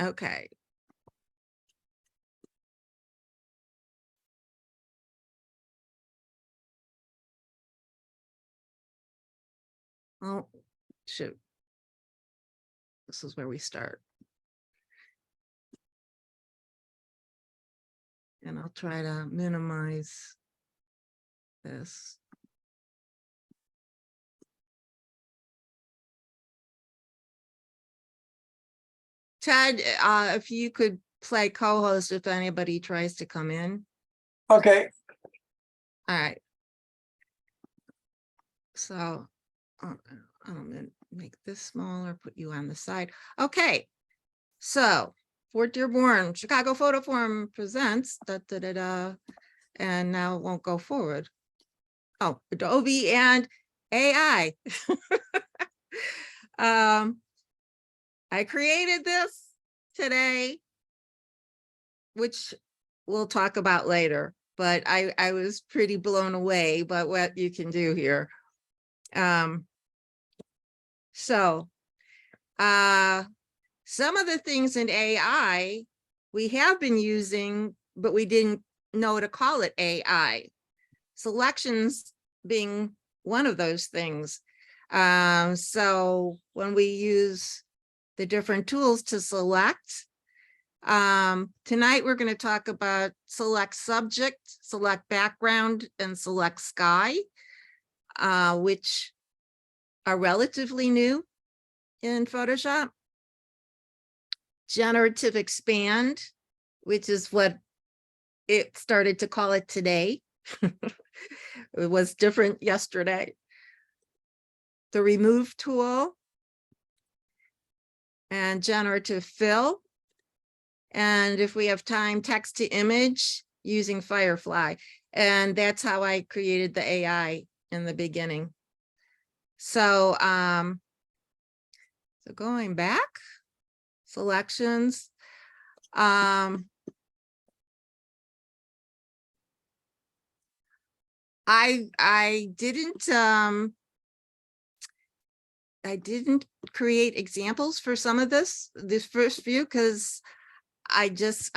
Okay. Oh, shoot. This is where we start. And I'll try to minimize this. Ted, if you could play co-host if anybody tries to come in. Okay. All right. So I'm gonna make this smaller, put you on the side. Okay. So for Dearborn, Chicago Photo Forum presents and now it won't go forward. Oh, Adobe and AI. I created this today, which we'll talk about later, but I was pretty blown away by what you can do here. So some of the things in AI we have been using, but we didn't know to call it AI. Selections being one of those things. So when we use the different tools to select, tonight we're going to talk about select subject, select background, and select sky, which are relatively new in Photoshop. Generative expand, which is what it started to call it today. It was different yesterday. The remove tool and generative fill. And if we have time, text to image using Firefly. And that's how I created the AI in the beginning. So, so going back, selections. I didn't create examples for some of this first view because I guess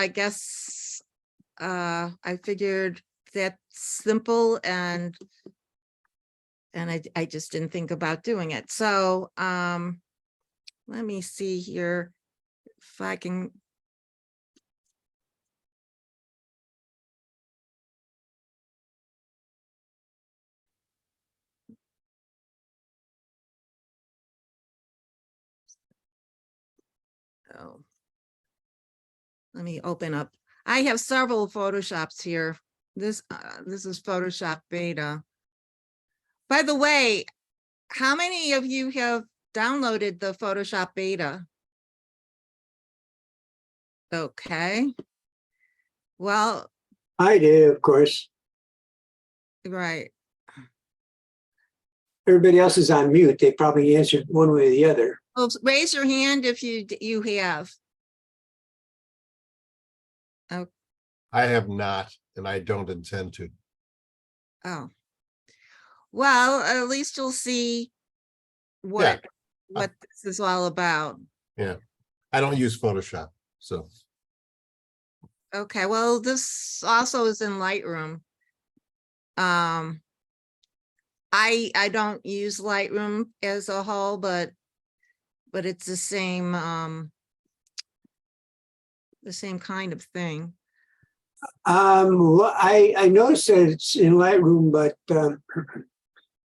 I figured that's simple and I just didn't think about doing it. So let me see here if I can. Oh, let me open up. I have several Photoshops here. This is Photoshop beta. By the way, how many of you have downloaded the Photoshop beta? Okay. Well, I did, of course. right. Everybody else is on mute. They probably answered one way or the other. Well, raise your hand if you have. Oh. I have not, and I don't intend to. Oh. Well, at least you'll see what this is all about. Yeah. I don't use Photoshop, so. Okay, well, this also is in Lightroom. I don't use Lightroom as a whole, but it's the same kind of thing. Well, I noticed that it's in Lightroom, but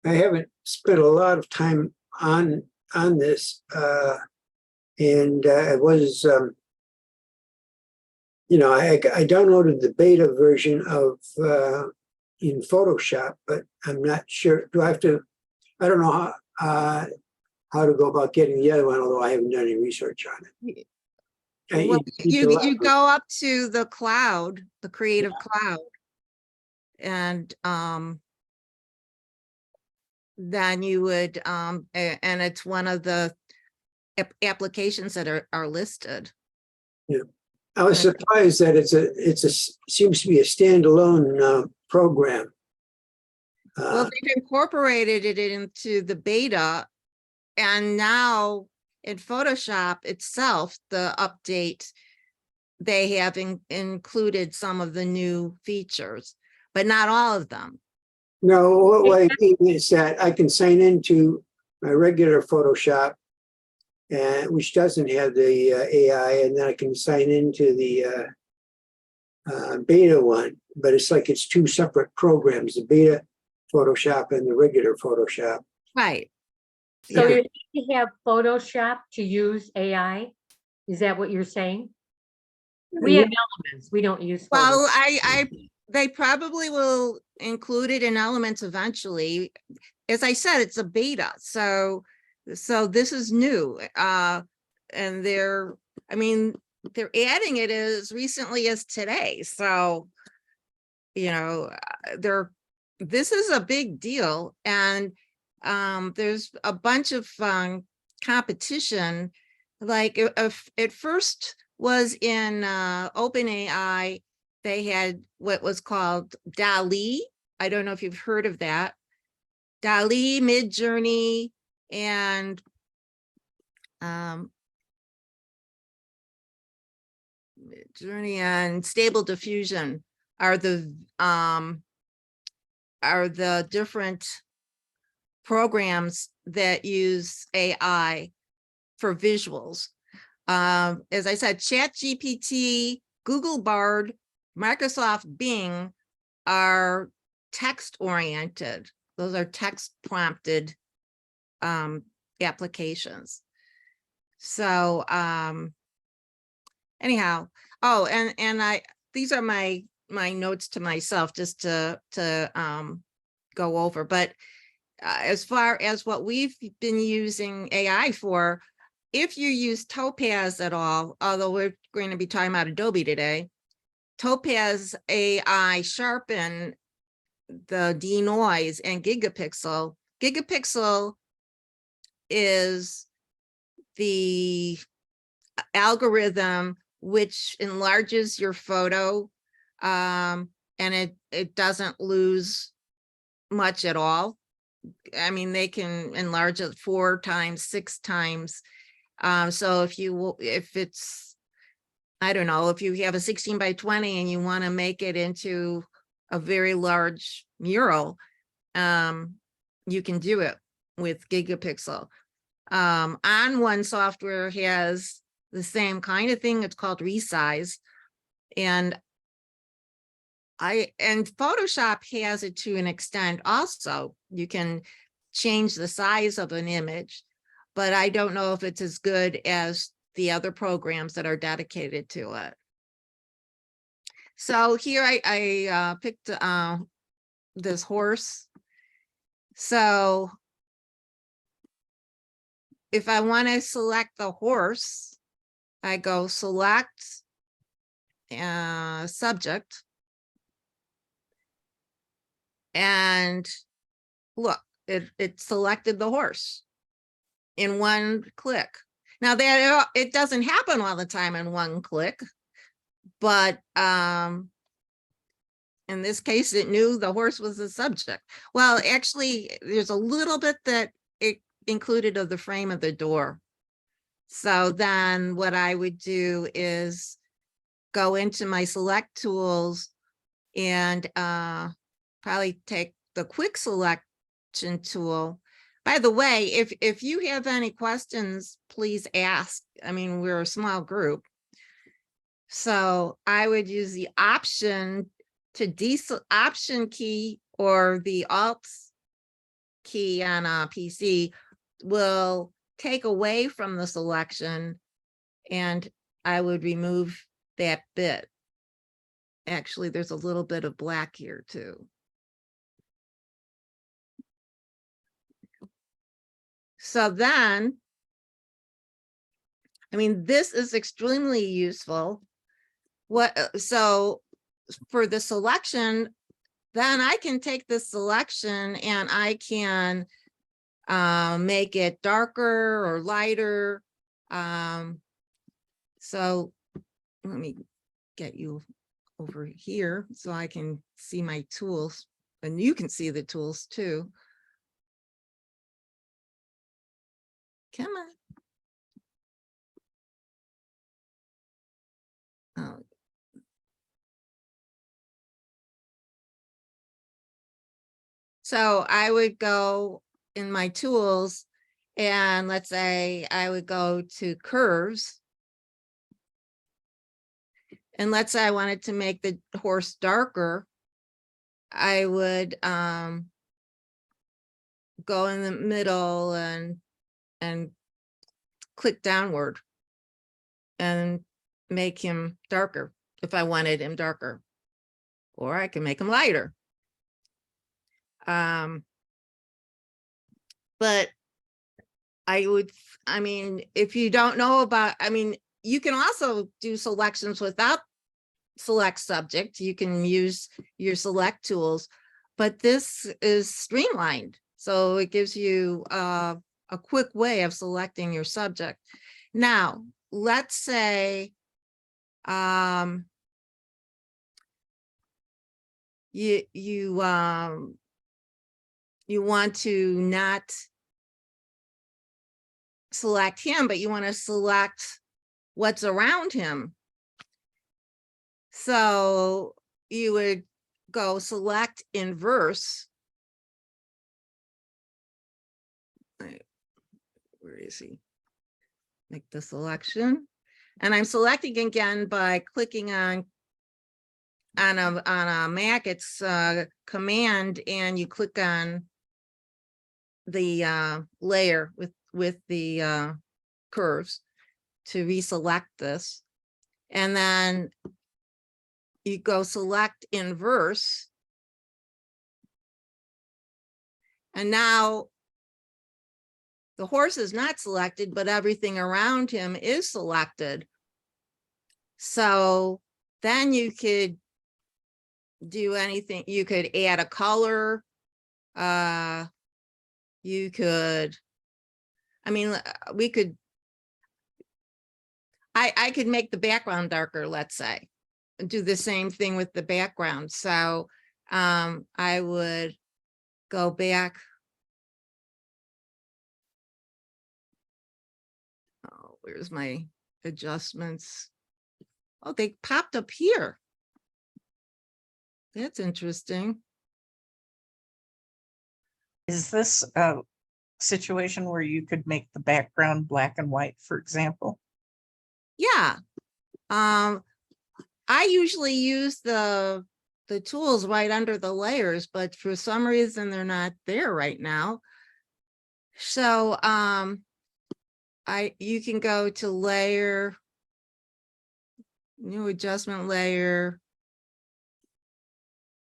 I haven't spent a lot of time on this, and it was you know, I downloaded the beta version of in Photoshop, but I'm not sure. Do I have to? I don't know how to go about getting the other one, although I haven't done any research on it. Well, you go up to the cloud, the creative cloud, and then you would and it's one of the applications that are listed. Yeah, I was surprised that it seems to be a standalone program. Well, they've incorporated it into the beta, and now in Photoshop itself, the update, they have included some of the new features, but not all of them. No, what I mean is that I can sign into my regular Photoshop, and which doesn't have the AI, and then I can sign into the beta one, but it's like it's two separate programs, the beta Photoshop and the regular Photoshop. Right. So Yeah. you need to have Photoshop to use AI? Is that what you're saying? We have elements, we don't use Well, Photoshop. they probably will include it in Elements eventually. As I said, it's a beta, so this is new. And they're adding it as recently as today. So, this is a big deal, and there's a bunch of competition. Like if it first was in OpenAI, they had what was called DALL-E. I don't know if you've heard of that. DALL-E, Midjourney, and Midjourney and Stable Diffusion are the different programs that use AI for visuals. As I said, ChatGPT, Google Bard, Microsoft Bing are text oriented. Those are text prompted applications. So anyhow, oh, and these are my notes to myself just to go over. But as far as what we've been using AI for, if you use Topaz at all, although we're going to be talking about Adobe today, Topaz AI sharpen the denoise and gigapixel. Gigapixel is the algorithm which enlarges your photo, and it doesn't lose much at all. I mean, they can enlarge it 4 times, 6 times. So if it's, I don't know, if you have a 16 by 20 and you want to make it into a very large mural, you can do it with gigapixel. On1 software has the same kind of thing. It's called resize, and Photoshop has it to an extent also. You can change the size of an image, but I don't know if it's as good as the other programs that are dedicated to it. So here I picked this horse. So if I want to select the horse, I go select subject. And look, it selected the horse in one click. Now that it doesn't happen all the time in one click, but in this case, it knew the horse was the subject. Well, actually, there's a little bit that it included of the frame of the door. So then what I would do is go into my select tools and probably take the quick selection tool. By the way, if you have any questions, please ask. I mean, we're a small group. So I would use the option key, or the alt key on a PC will take away from the selection, and I would remove that bit. Actually, there's a little bit of black here too. So then, I mean, this is extremely useful. So for the selection, then I can take the selection and I can make it darker or lighter. So let me get you over here so I can see my tools, and you can see the tools too. Come on. So I would go in my tools and let's say I would go to curves. And let's say I wanted to make the horse darker. I would go in the middle and click downward and make him darker if I wanted him darker, or I can make him lighter. But I mean, if you don't know about, I mean, you can also do selections without select subject. You can use your select tools, but this is streamlined. So it gives you a quick way of selecting your subject. Now, let's say you want to not select him, but you want to select what's around him. So you would go select inverse. Where is he? Make the selection. And I'm selecting again by clicking on a Mac, it's command, and you click on the layer with the curves to reselect this. And then you go select inverse. And now the horse is not selected, but everything around him is selected. So then you could do anything. You could add a color. You could, I mean, we could, I could make the background darker, let's say, and do the same thing with the background. So I would go back. Oh, where's my adjustments? Oh, they popped up here. That's interesting. Is this a situation where you could make the background black and white, for example? Yeah. I usually use the tools right under the layers, but for some reason they're not there right now. So you can go to layer, new adjustment layer,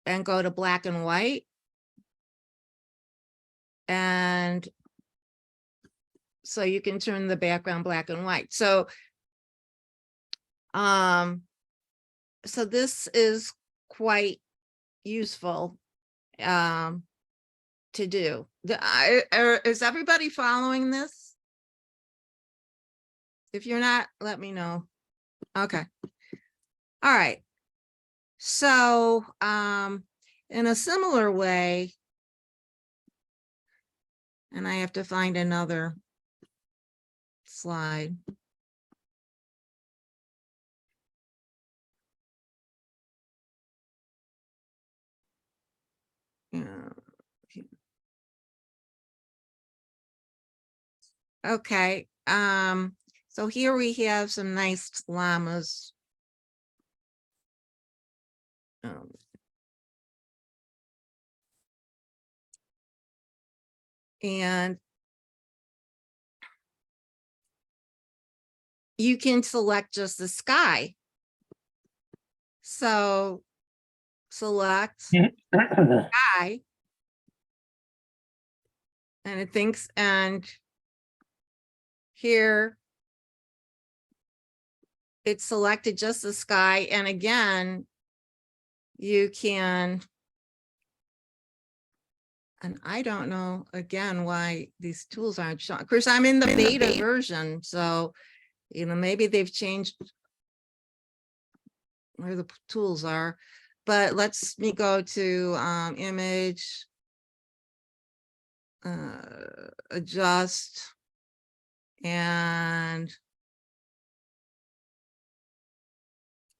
and go to black and white. And so you can turn the background black and white. So so this is quite useful to do. Is everybody following this? If you're not, let me know. Okay. All right. So in a similar way, and I have to find another slide. Yeah. Okay. So here we have some nice llamas. And you can select just the sky. So select sky. And it thinks, and here it's selected just the sky. And again, you can, and I don't know again why these tools aren't shown. Of course, I'm in the beta version, so maybe they've changed where the tools are. But let's me go to image, adjust, and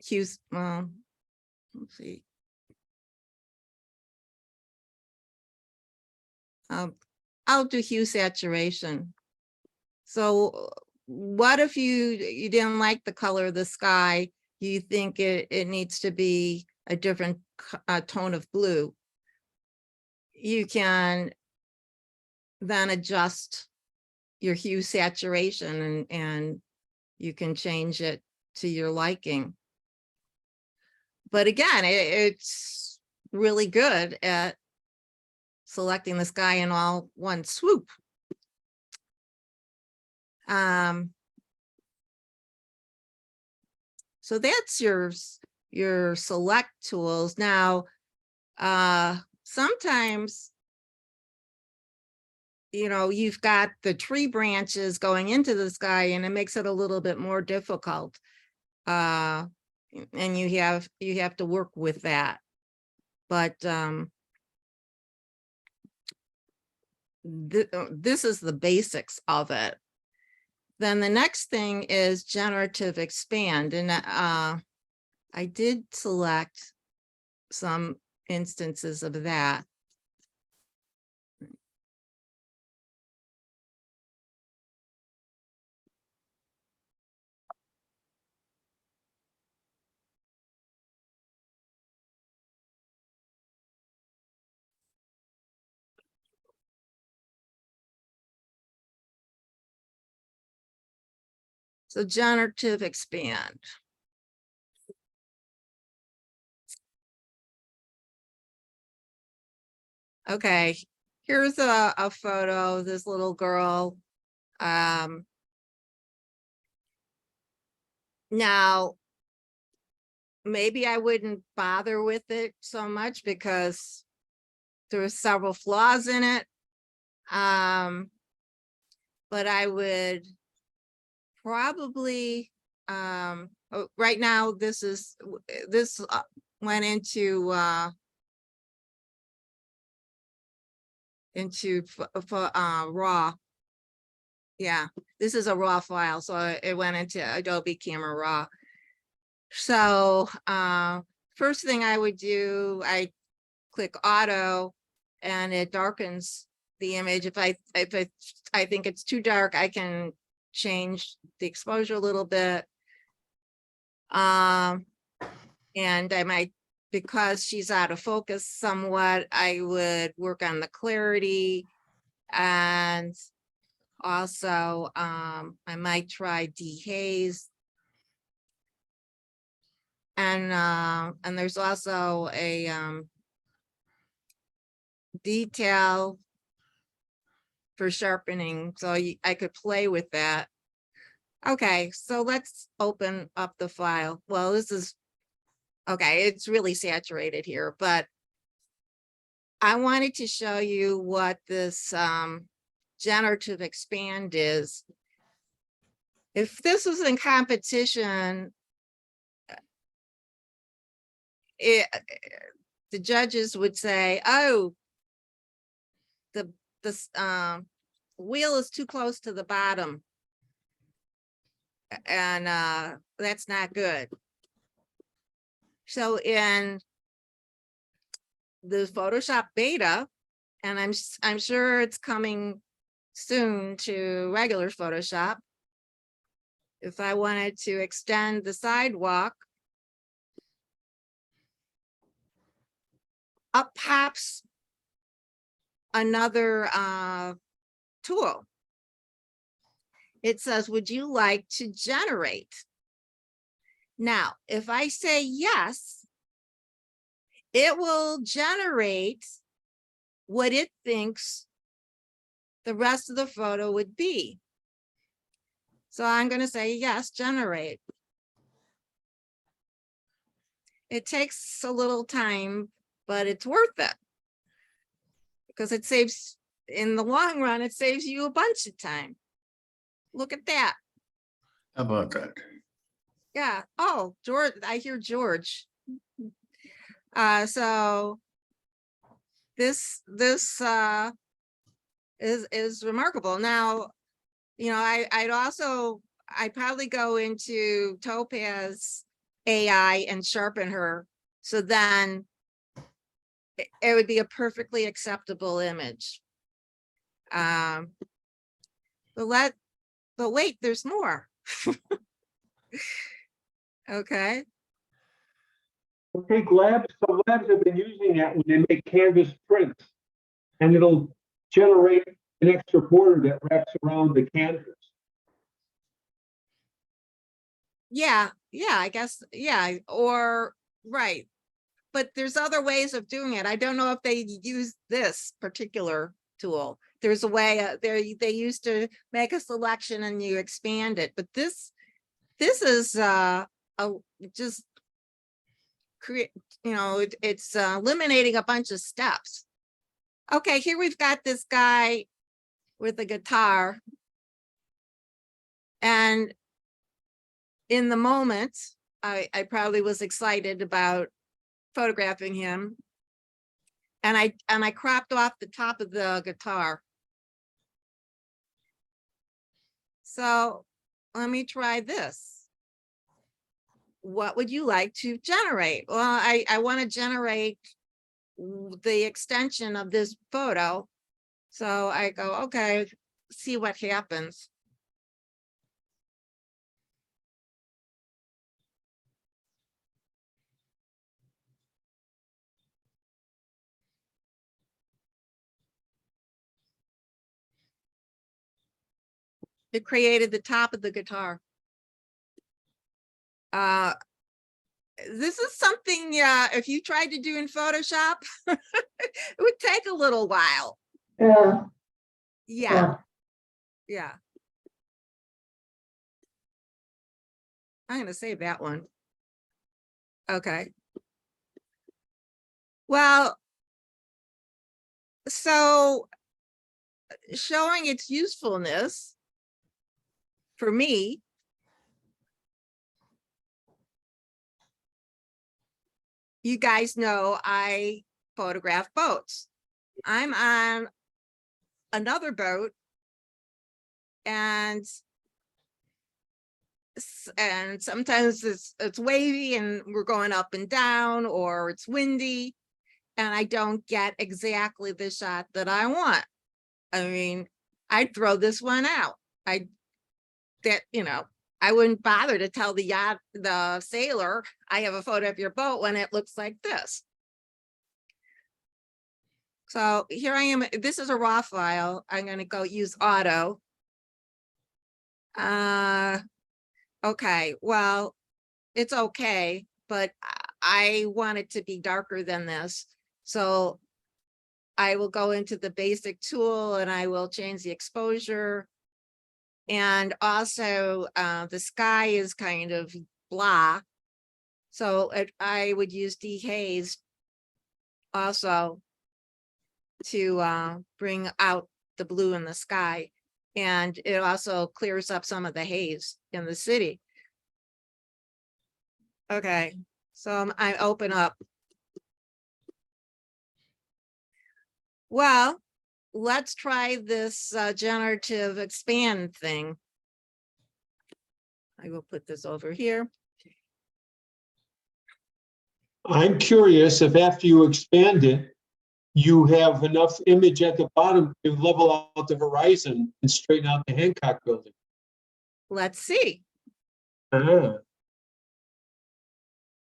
cues. Well, let's see. I'll do hue saturation. So what if you didn't like the color of the sky? You think it needs to be a different tone of blue. You can then adjust your hue saturation and you can change it to your liking. But again, it's really good at selecting the sky in all one swoop. So that's your select tools. Now, sometimes, you know, you've got the tree branches going into the sky and it makes it a little bit more difficult. And you have to work with that. But this is the basics of it. Then the next thing is generative expand. And I did select some instances of that. So generative expand. Okay, here's a photo of this little girl. Now, maybe I wouldn't bother with it so much because there are several flaws in it. But I would probably, right now, this went into raw. Yeah, this is a raw file, so it went into Adobe Camera Raw. So first thing I would do, I click auto and it darkens the image. If I think it's too dark, I can change the exposure a little bit. And I might, because she's out of focus somewhat, I would work on the clarity. And also I might try dehaze. And there's also a detail for sharpening, so I could play with that. Okay, so let's open up the file. Well, this is okay, it's really saturated here, but I wanted to show you what this generative expand is. If this was in competition, the judges would say, oh, the wheel is too close to the bottom, and that's not good. So in the Photoshop beta, and I'm sure it's coming soon to regular Photoshop, if I wanted to extend the sidewalk, up pops another tool. It says, would you like to generate? Now, if I say yes, it will generate what it thinks the rest of the photo would be. So I'm going to say yes, generate. It takes a little time, but it's worth it because it saves, in the long run, it saves you a bunch of time. Look at that. How about that? Yeah. Oh, George, I hear George. So this is remarkable. Now, you know, I'd probably go into Topaz AI and sharpen her. So then it would be a perfectly acceptable image. But wait, there's more. Okay, Okay, some labs have been using that when they make canvas prints. And it'll generate an extra border that wraps around the canvas. yeah, I guess, yeah, or, right. But there's other ways of doing it. I don't know if they use this particular tool. There's a way, they used to make a selection and you expand it, but this is just create, it's eliminating a bunch of steps. Okay, here we've got this guy with a guitar. And in the moment, I probably was excited about photographing him. And I cropped off the top of the guitar. So let me try this. What would you like to generate? Well, I want to generate the extension of this photo. So I go, okay, see what happens. It created the top of the guitar. This is something, if you tried to do in Photoshop, it would take a little while. Yeah. Yeah. I'm going to save that one. Okay. Well, so showing its usefulness for me, you guys know I photograph boats. I'm on another boat and sometimes it's wavy and we're going up and down, or it's windy and I don't get exactly the shot that I want. I mean, I'd throw this one out. I wouldn't bother to tell the sailor, I have a photo of your boat when it looks like this. So here I am. This is a raw file. I'm going to go use auto. Okay, well, it's okay, but I want it to be darker than this. So I will go into the basic tool and I will change the exposure. And also the sky is kind of blah. So I would use dehaze also to bring out the blue in the sky. And it also clears up some of the haze in the city. Okay, so I open up. Well, let's try this generative expand thing. I will put this over here. I'm curious if after you expand it, you have enough image at the bottom to level out the horizon and straighten out the Hancock building. Let's see. Ah.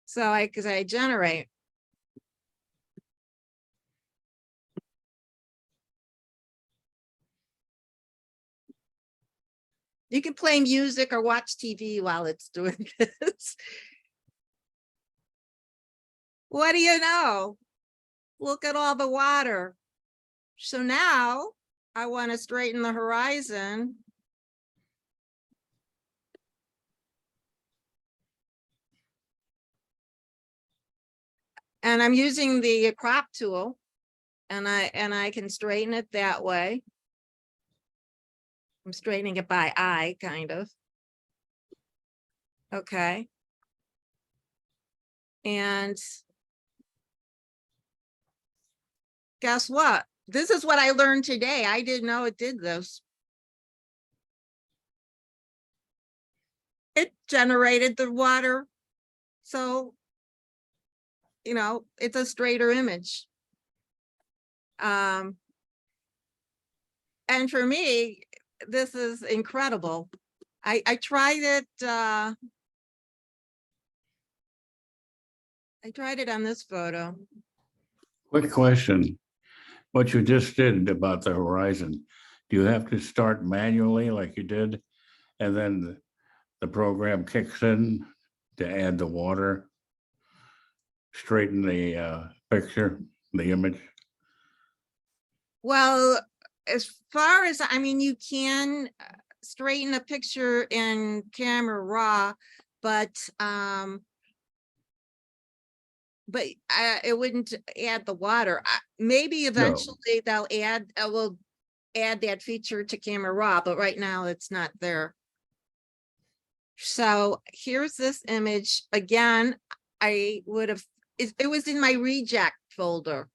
So because I generate. You can play music or watch TV while it's doing this. What do you know? Look at all the water. So now I want to straighten the horizon. And I'm using the crop tool and I can straighten it that way. I'm straightening it by eye, kind of. Okay. And guess what? This is what I learned today. I didn't know it did this. It generated the water. So, it's a straighter image. And for me, this is incredible. I tried it, I tried it on this photo. Quick question. What you just did about the horizon, do you have to start manually like you did? And then the program kicks in to add the water? Straighten the picture, the image? Well, as far as, I mean, you can straighten a picture in Camera Raw, but it wouldn't add the water. Maybe eventually they'll add, will add that feature to Camera Raw, but right now it's not there. So here's this image again. I would have, it was in my reject folder.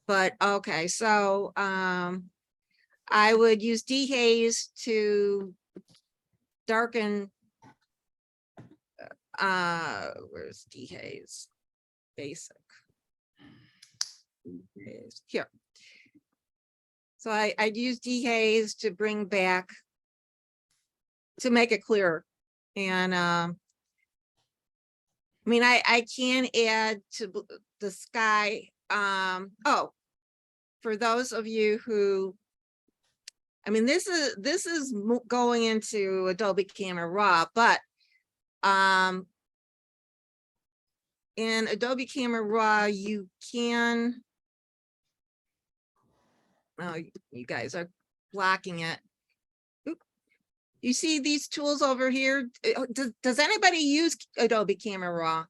But okay, so I would use dehaze to darken. Where's dehaze? Basic. Dehaze. Here. So I'd use dehaze to bring back, to make it clearer. And I mean, I can add to the sky. Oh, for those of you who, I mean, this is going into Adobe Camera Raw, but in Adobe Camera Raw, you can, oh, you guys are blocking it. Oop. You see these tools over here? Does anybody use Adobe Camera Raw?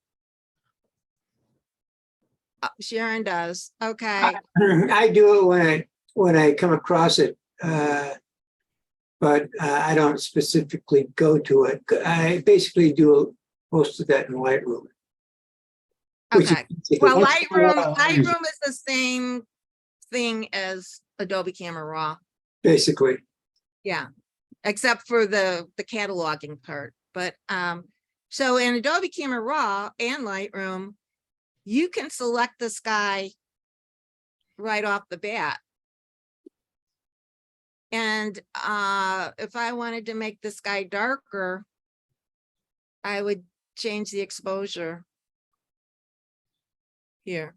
Sharon does. Okay. I do it when I come across it, but I don't specifically go to it. I basically do most of that in Lightroom. which is Okay. basically- Well, Once in a while, I use it. Lightroom is the same thing as Adobe Camera Raw. basically, Yeah, except for the cataloging part. But so in Adobe Camera Raw and Lightroom, you can select the sky right off the bat. And if I wanted to make the sky darker, I would change the exposure here.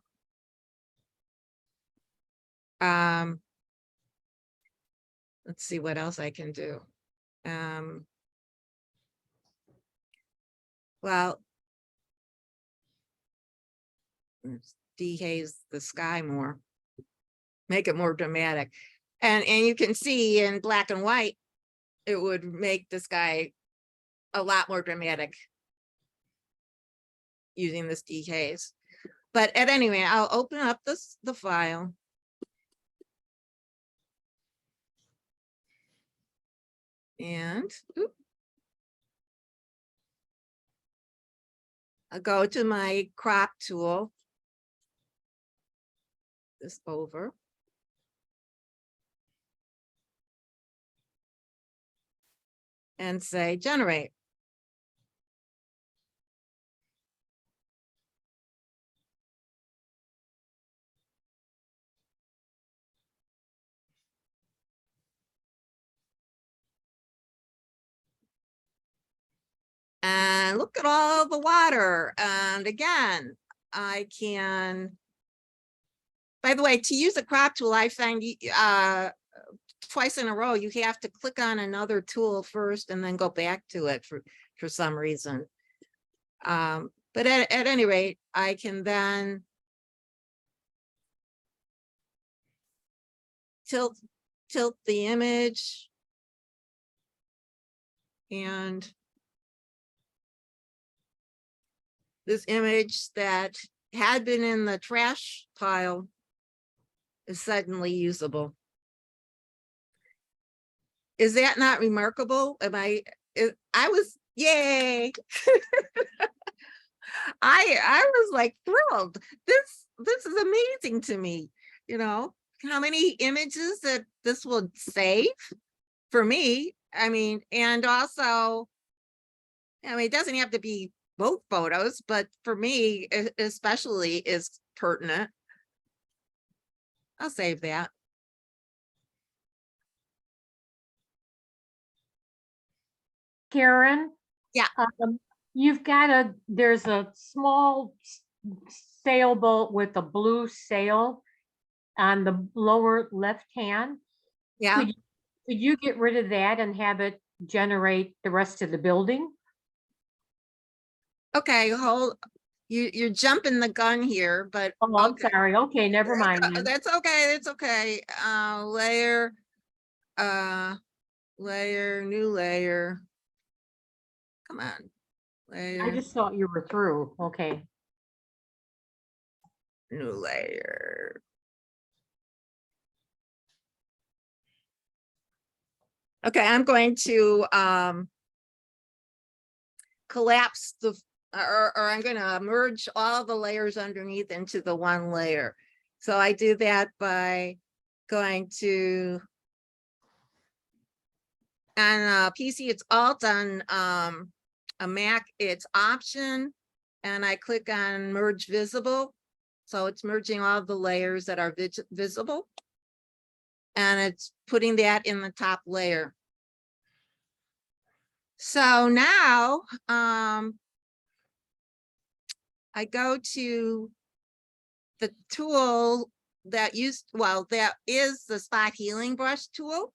Let's see what else I can do. Well, let's dehaze the sky more, make it more dramatic. And you can see in black and white, it would make the sky a lot more dramatic using this dehaze. But at any rate, I'll open up the file. And I'll go to my crop tool. This over. And say generate. And look at all the water. And again, I can, by the way, to use the crop tool, I find twice in a row, you have to click on another tool first and then go back to it for some reason. But at any rate, I can then tilt the image and this image that had been in the trash pile is suddenly usable. Is that not remarkable? I was, yay. I was like thrilled. This is amazing to me. You know, how many images that this will save for me. I mean, and also, I mean, it doesn't have to be both photos, but for me, especially is pertinent. I'll save that. Karen? Yeah. You've got there's a small sailboat with a blue sail on the lower left hand. Yeah, Could you get rid of that and have it generate the rest of the building? okay, you're jumping the gun here, but. Oh, I'm okay. sorry. Okay, never mind then. That's okay, that's okay. Layer, layer, new layer. Come on, I layer, just thought you were through. Okay. new layer. Okay, I'm going to collapse or I'm gonna merge all the layers underneath into the one layer. So I do that by going to on a PC, it's Alt, on a Mac, it's Option, and I click on Merge Visible. So it's merging all the layers that are visible. And it's putting that in the top layer. So now I go to the tool that that is the spot healing brush tool.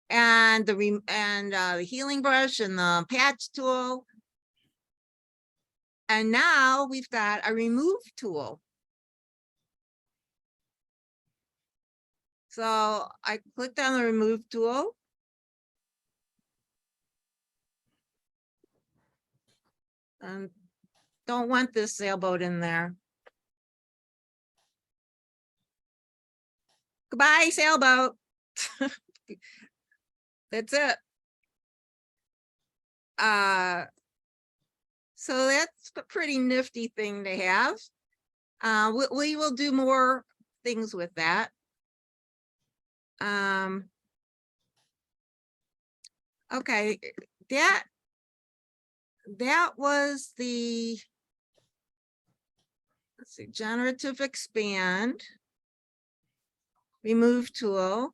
And the healing brush and the patch tool. And now we've got a remove tool. So I clicked on the remove tool. And don't want this sailboat in there. Goodbye, sailboat. That's it. So that's a pretty nifty thing to have. We will do more things with that. Okay, that was the, let's see, generative expand, remove tool.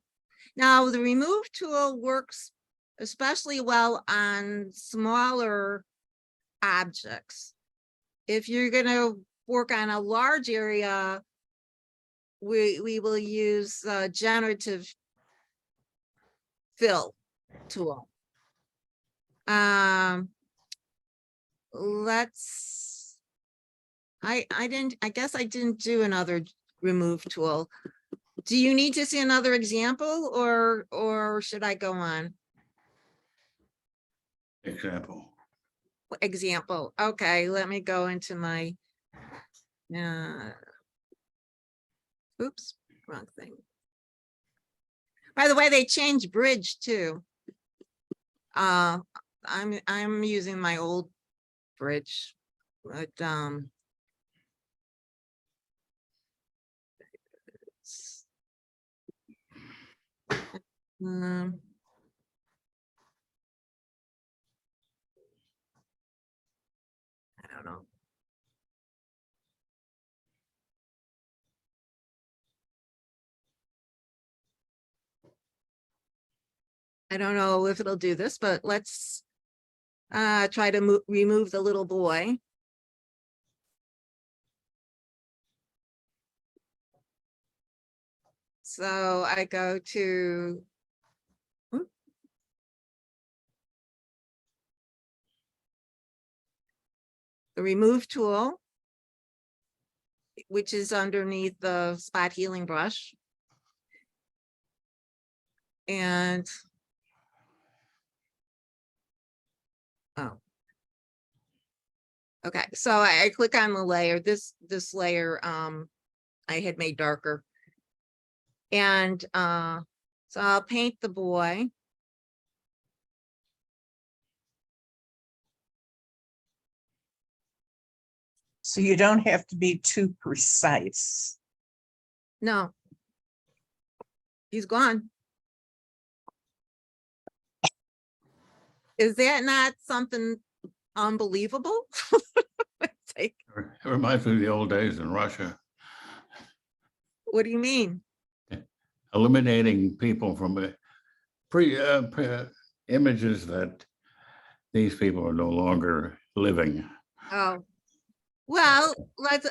Now the remove tool works especially well on smaller objects. If you're going to work on a large area, we will use generative fill tool. I guess I didn't do another remove tool. Do you need to see another example or should I go on? Example. Okay, let me go into my, oops, wrong thing. By the way, they changed bridge too. I'm using my old bridge, but I don't know. I don't know if it'll do this, but let's try to remove the little boy. So I go to the remove tool, which is underneath the spot healing brush. And oh, okay, so I click on the layer, this layer I had made darker. And so I'll paint the boy. So you don't have to be too precise. No, he's gone. Is that not something unbelievable? It's like, It reminds me of the old days in Russia, what do you mean? eliminating people from images that These people are no longer living. Oh, well, let's,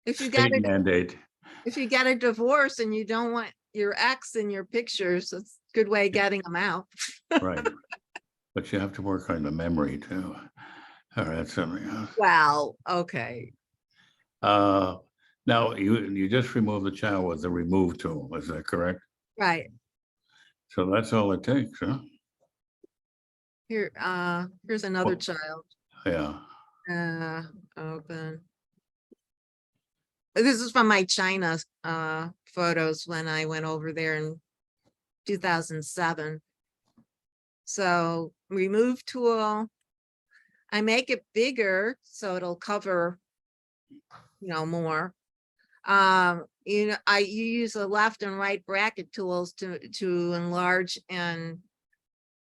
if you got State a, mandate. if you get a divorce and you don't want your ex in your pictures, it's a good way of getting them out. Right. But you have to work on the memory too. All right, that's something else. Well, okay. Now, you just remove the child with the remove tool, is that correct? Right. So that's all it takes, huh? Here, here's another Oh. child. Yeah. Open. This is from my China photos when I went over there in 2007. So remove tool. I make it bigger so it'll cover, more. You use the left and right bracket tools to enlarge and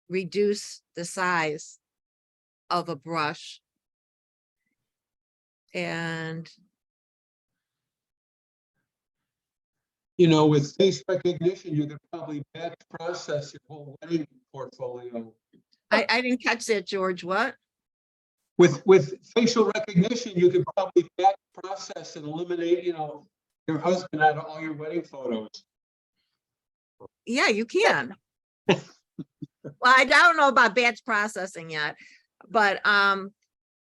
reduce the size of a brush. And With face recognition, you could probably batch process your whole wedding portfolio. I didn't catch that, George. What? With facial recognition, you could probably batch process and eliminate, your husband out of all your wedding photos. Yeah, you can. Well, I don't know about batch processing yet, but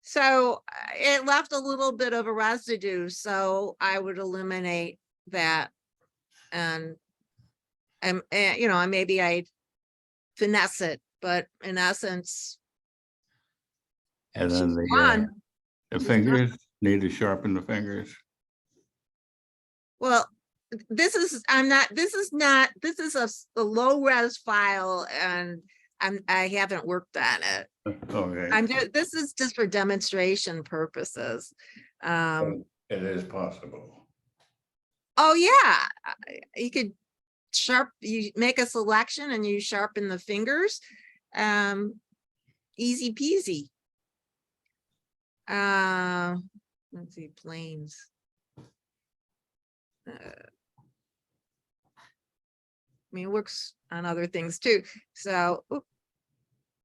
so it left a little bit of a residue, so I would eliminate that. And maybe I'd finesse it, but in essence, And she's then gone. the She's fingers, need to sharpen the fingers. Well, this is a low res file, and I haven't worked on it. Okay. This is just for demonstration purposes. It is possible. Oh yeah, you could you make a selection and you sharpen the fingers. Easy peasy. Let's see, planes. I mean, it works on other things too. So,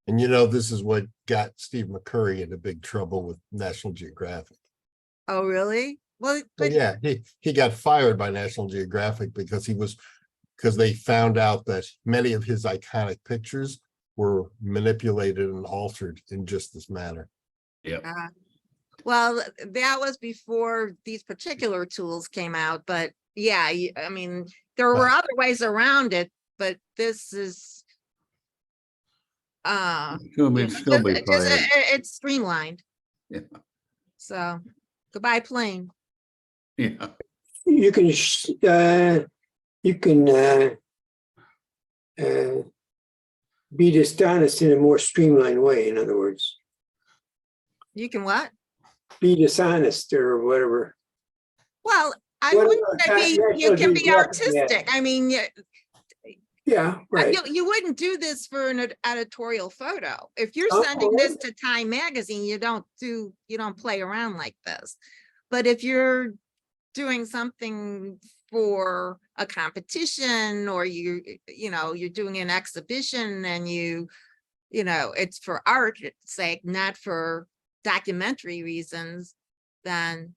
And this is what got Steve McCurry into big trouble with National Geographic. oh really? Well, but Yeah, he got fired by National Geographic because they found out that many of his iconic pictures were manipulated and altered in just this manner. Yep. well, that was before these particular tools came out, but yeah, I mean, there were other ways around it, but this is it's streamlined. Yeah. So goodbye plane. Yeah. You can be dishonest in a more streamlined way. In other words, You can what? be dishonest or whatever. Well, I Whatever wouldn't say you can be artistic. I mean, Yeah, right. you wouldn't do this for an editorial photo. If you're Oh, sending this to Time Magazine, you don't play around like this. But if you're doing something for a competition, or you're doing an exhibition, and it's for art's sake, not for documentary reasons, then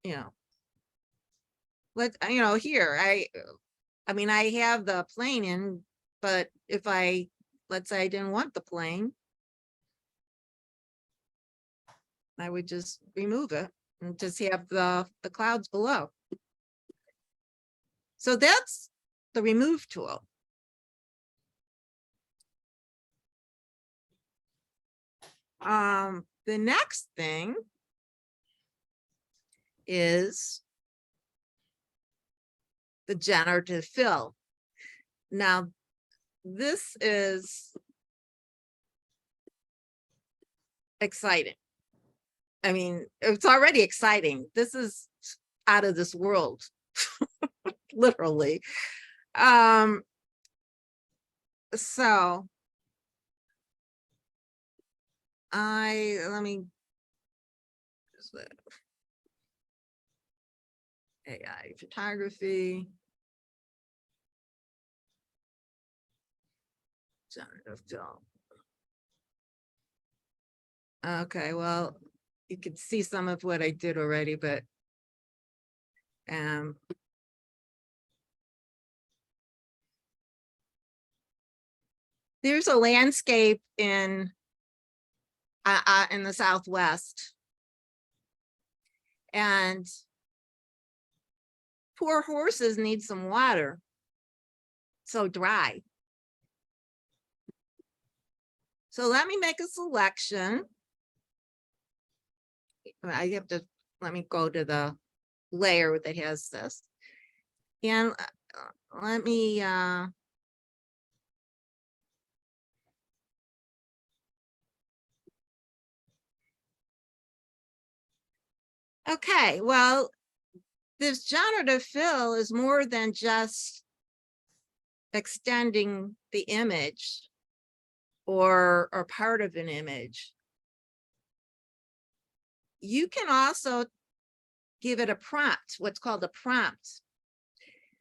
here I mean, I have the plane in, but if let's say I didn't want the plane, I would just remove it and just have the clouds below. So that's the remove tool. The next thing is the generative fill. Now, this is exciting. I mean, it's already exciting. This is out of this world, literally. So let me just AI photography. Generative fill. Okay, well, you can see some of what I did already, but there's a landscape in the Southwest. And poor horses need some water. So dry. So let me make a selection. I have to, let me go to the layer that has this. And let me, okay, well, this generative fill is more than just extending the image or part of an image. You can also give it a prompt, what's called a prompt.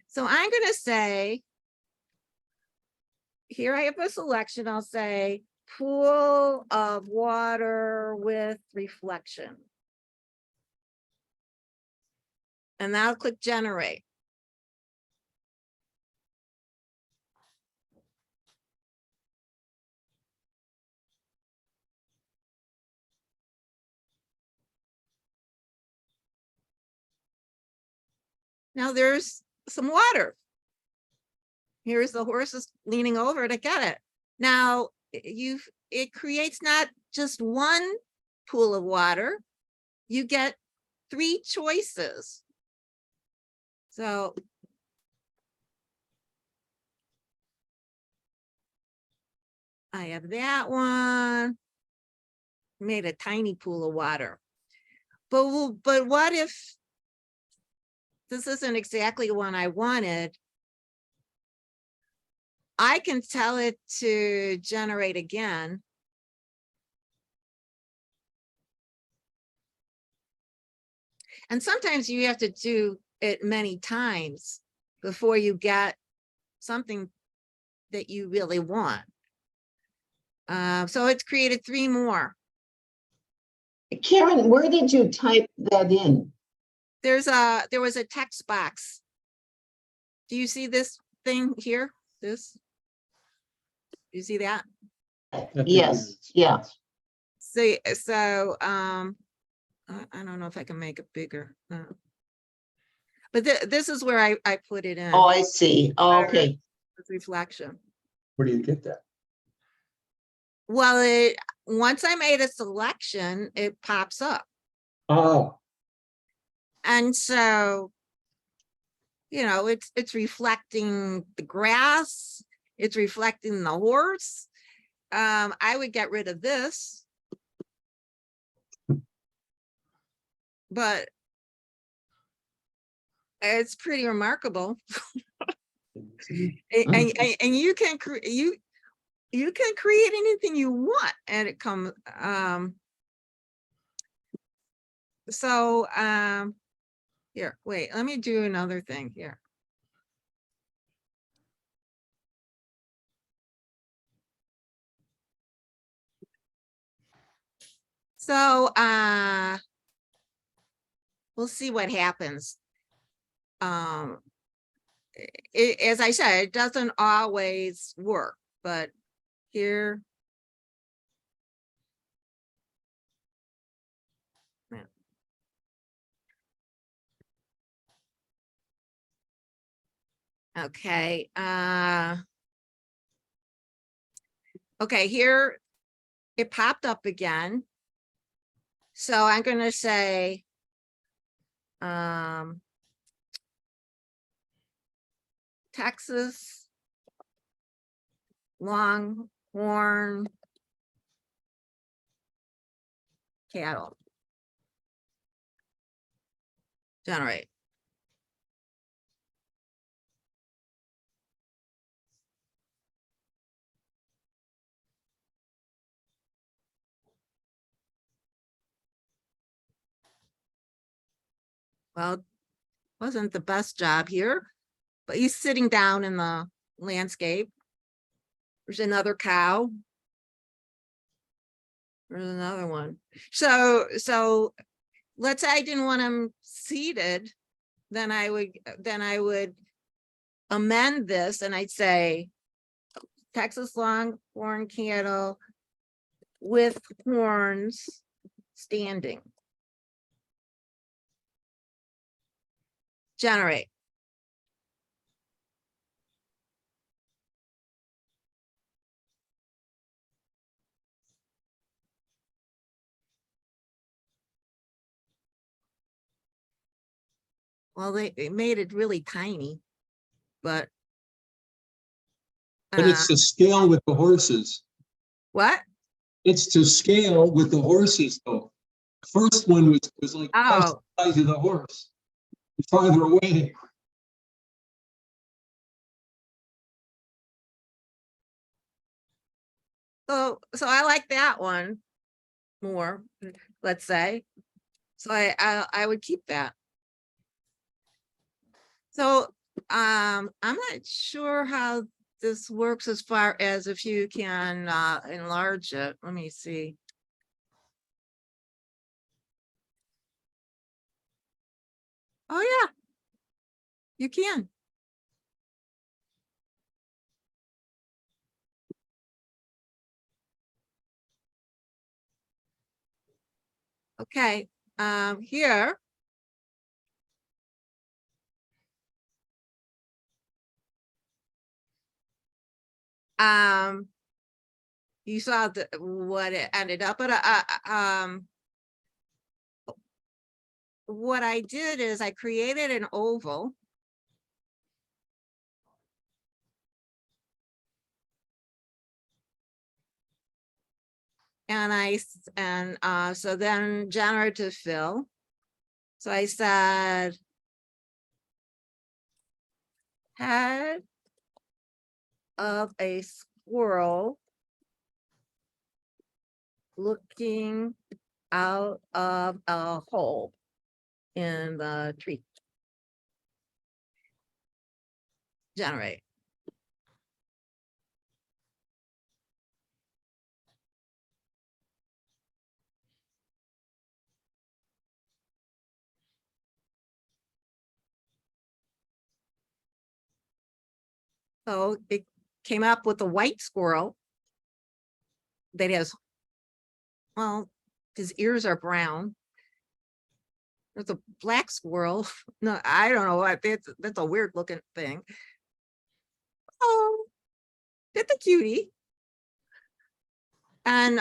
So I'm going to say, here I have a selection. I'll say pool of water with reflection. And now I'll click generate. Now there's some water. Here's the horses leaning over to get it. Now it creates not just one pool of water, you get 3 choices. So I have that one, made a tiny pool of water. But what if this isn't exactly one I wanted? I can tell it to generate again. And sometimes you have to do it many times before you get something that you really want. So it's created 3 more. Karen, where did you type that in? There was a text box. Do you see this thing here? This? You see that? Yes, yeah. So I don't know if I can make it bigger. But this is where I put it in. Oh, I see. Oh, okay. With reflection. Where do you get that? Well, once I made a selection, it pops up. Oh, And so, you know, it's reflecting the grass, it's reflecting the horse. I would get rid of this. But it's pretty remarkable. And you can you can create anything you want, and it comes here, wait, let me do another thing here. So we'll see what happens. As I said, it doesn't always work, but here. Okay. Okay, here it popped up again. So I'm going to say, Texas Longhorn cattle. Generate. Well, wasn't the best job here, but he's sitting down in the landscape. There's another cow. There's another one. So let's say I didn't want them seated, then I would amend this and I'd say Texas longhorn cattle with horns standing. Generate. Well, they made it really tiny, but. But it's to scale with the horses. What? It's to scale with the horses, though. First one was like twice Oh, the size of the horse, farther away. so I like that one more, let's say. So I would keep that. So I'm not sure how this works as far as if you can enlarge it. Let me see. Oh, yeah, you can. Okay, here. You saw what it ended up, but what I did is I created an oval. And so then generative fill. So I said head of a squirrel looking out of a hole in the tree. Generate. So it came up with a white squirrel that has, well, his ears are brown. There's a black squirrel. No, I don't know what that's a weird looking thing. Oh, that's a cutie. And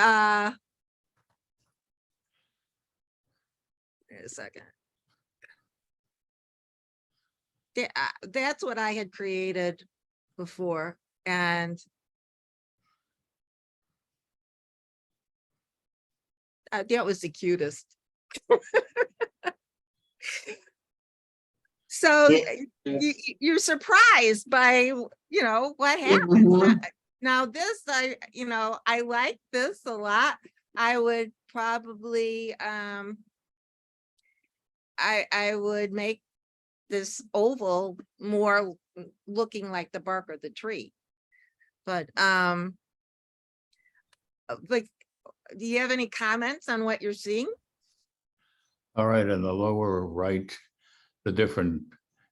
wait a second. That's what I had created before. And that was the cutest. So you're surprised by, what happens. Mhm. Now this, I like this a lot. I would probably, I would make this oval more looking like the bark of the tree. But, like, do you have any comments on what you're seeing? All right, in the lower right, the different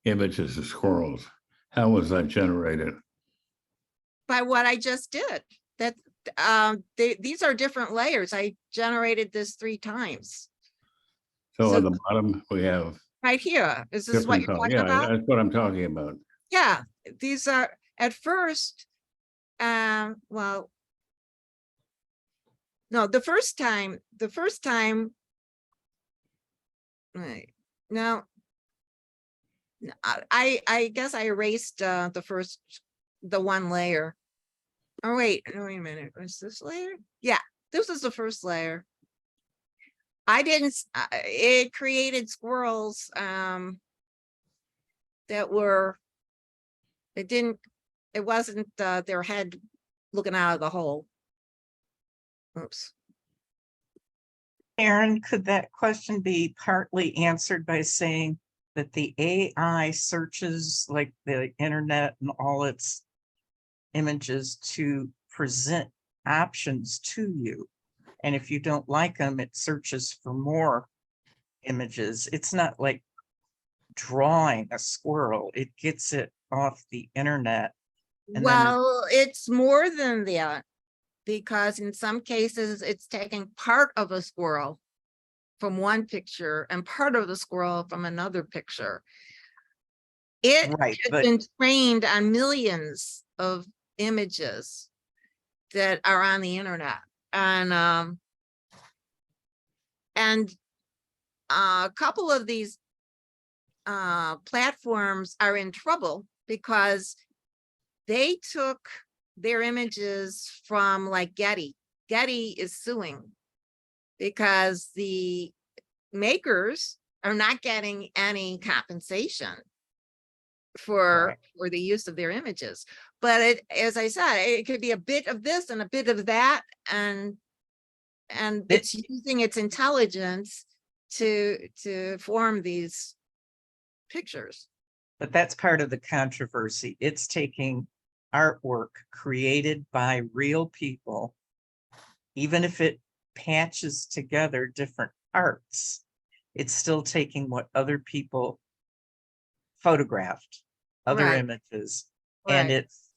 images of squirrels. How was that generated? By what I just did. That these are different layers. I generated this 3 times. So So- on the bottom, we have Right here. Is this what different you're colors. talking Yeah, about? that's what I'm talking about. Yeah, these are at first, well, no, the first time, right, no. I guess I erased the one layer. Oh, wait, no, wait a minute, was this layer? Yeah, this was the first layer. I didn't, it created squirrels, that were, it wasn't, their head looking out of the hole. Oops. Aaron, could that question be partly answered by saying that the AI searches like the internet and all its images to present options to you? And if you don't like them, it searches for more images. It's not like drawing a squirrel. It gets it off the internet. And then Well, it's more than that, because in some cases it's taking part of a squirrel from one picture and part of the squirrel from another picture. It right, has but been trained on millions of images that are on the internet. And a couple of these platforms are in trouble because they took their images from like Getty. Getty is suing because the makers are not getting any compensation for the use of their images. But it, as I said, it could be a bit of this and a bit of that, and it's using its intelligence to form these pictures. But that's part of the controversy. It's taking artwork created by real people, even if it patches together different parts, it's still taking what other people photographed, other Right. images, and Right. it's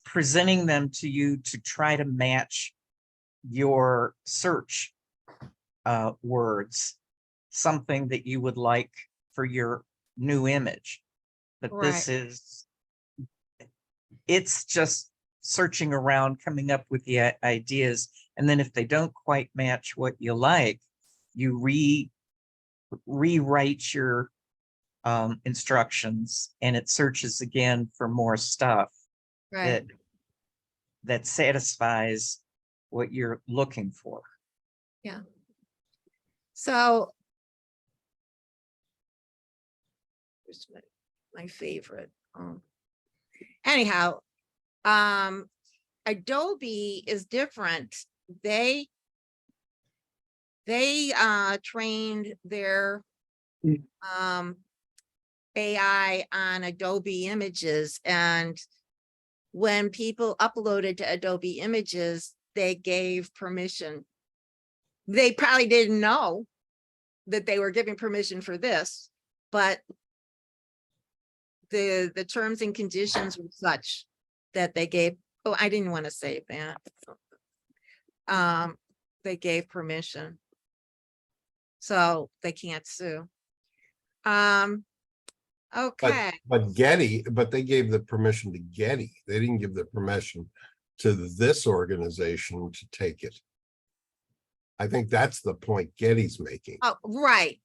presenting them to you to try to match your search words, something that you would like for your new image. But this is, it's just searching around, coming up with the ideas. And then if they don't quite match what you like, you rewrite your instructions, and it searches again for more stuff Right. that satisfies what you're looking for. Yeah. So here's my favorite. Anyhow, Adobe is different. They trained their AI on Adobe images, and when people uploaded to Adobe images, they gave permission. They probably didn't know that they were giving permission for this, but the terms and conditions were such that they gave, oh, I didn't want to say that. They gave permission. So they can't sue. Okay. But Getty, but they gave the permission to Getty. They didn't give the permission to this organization to take it. I think that's the point Getty's making. Oh, right.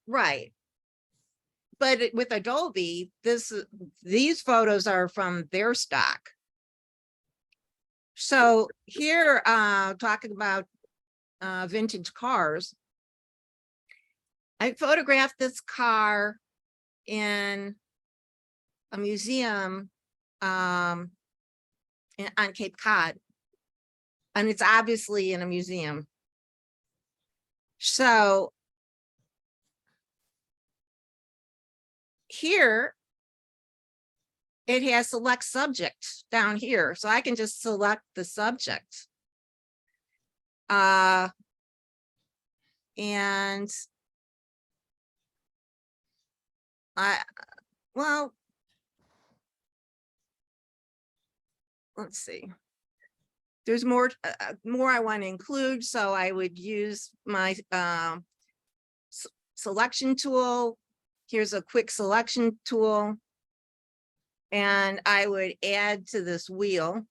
But with Adobe, these photos are from their stock. So here, talking about vintage cars, I photographed this car in a museum on Cape Cod, and it's obviously in a museum. So here it has select subject down here, so I can just select the subject. And well, let's see. There's more I want to include, so I would use my selection tool. Here's a quick selection tool, and I would add to this wheel.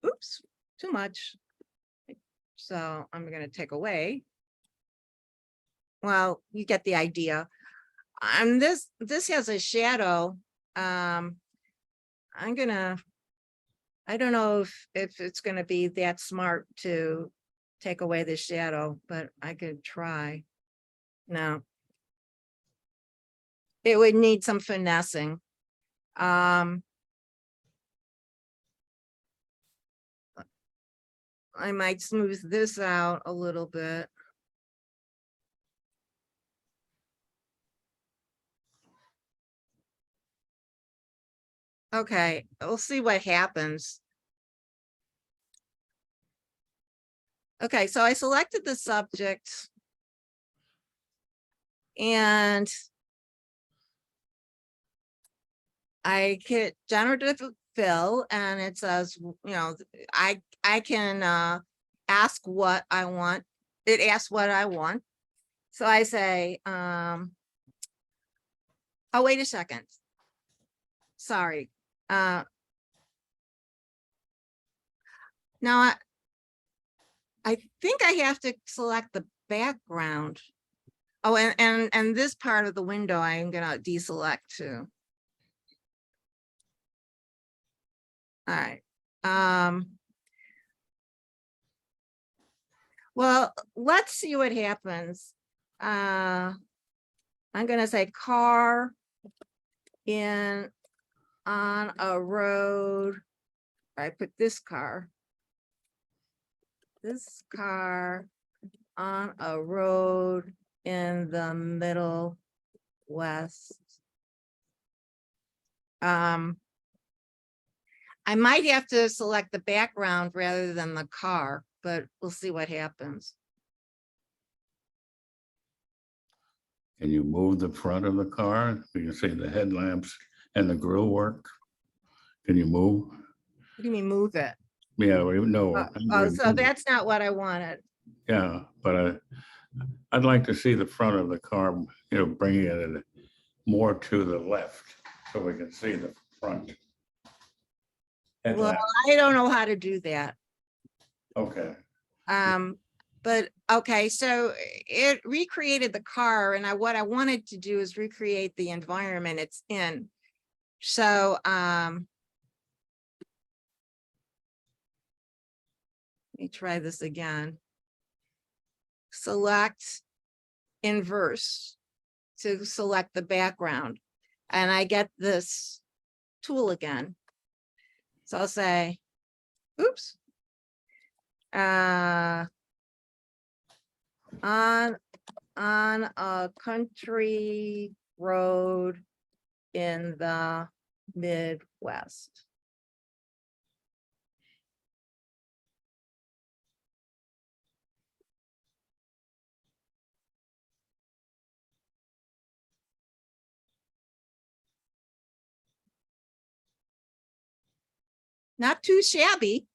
Oops, too much. So I'm going to take away. Well, you get the idea. And this has a shadow. I don't know if it's going to be that smart to take away the shadow, but I could try. No, it would need some finessing. I might smooth this out a little bit. Okay, we'll see what happens. Okay, so I selected the subject. And I hit generative fill and it says, you know, I can ask what I want. It asks what I want. So I say, oh, wait a second. Sorry. Now I think I have to select the background. Oh, and this part of the window I'm gonna deselect too. All right. Well, let's see what happens. I'm gonna say car in on a road. I put this car on a road in the Middle West. I might have to select the background rather than the car, but we'll see what happens. Can you move the front of the car? You can see the headlamps and the grill work. Can you move? What do you mean move it? Yeah, no. Oh, so that's not what I wanted. Yeah, but I'd like to see the front of the car, you know, bringing it more to the left so we can see the front. Well, Headlamp. I don't know how to do that. Okay, But okay, so it recreated the car and what I wanted to do is recreate the environment it's in. So, let me try this again. Select inverse to select the background. And I get this tool again. So I'll say, oops. On a country road in the Midwest. Not too shabby.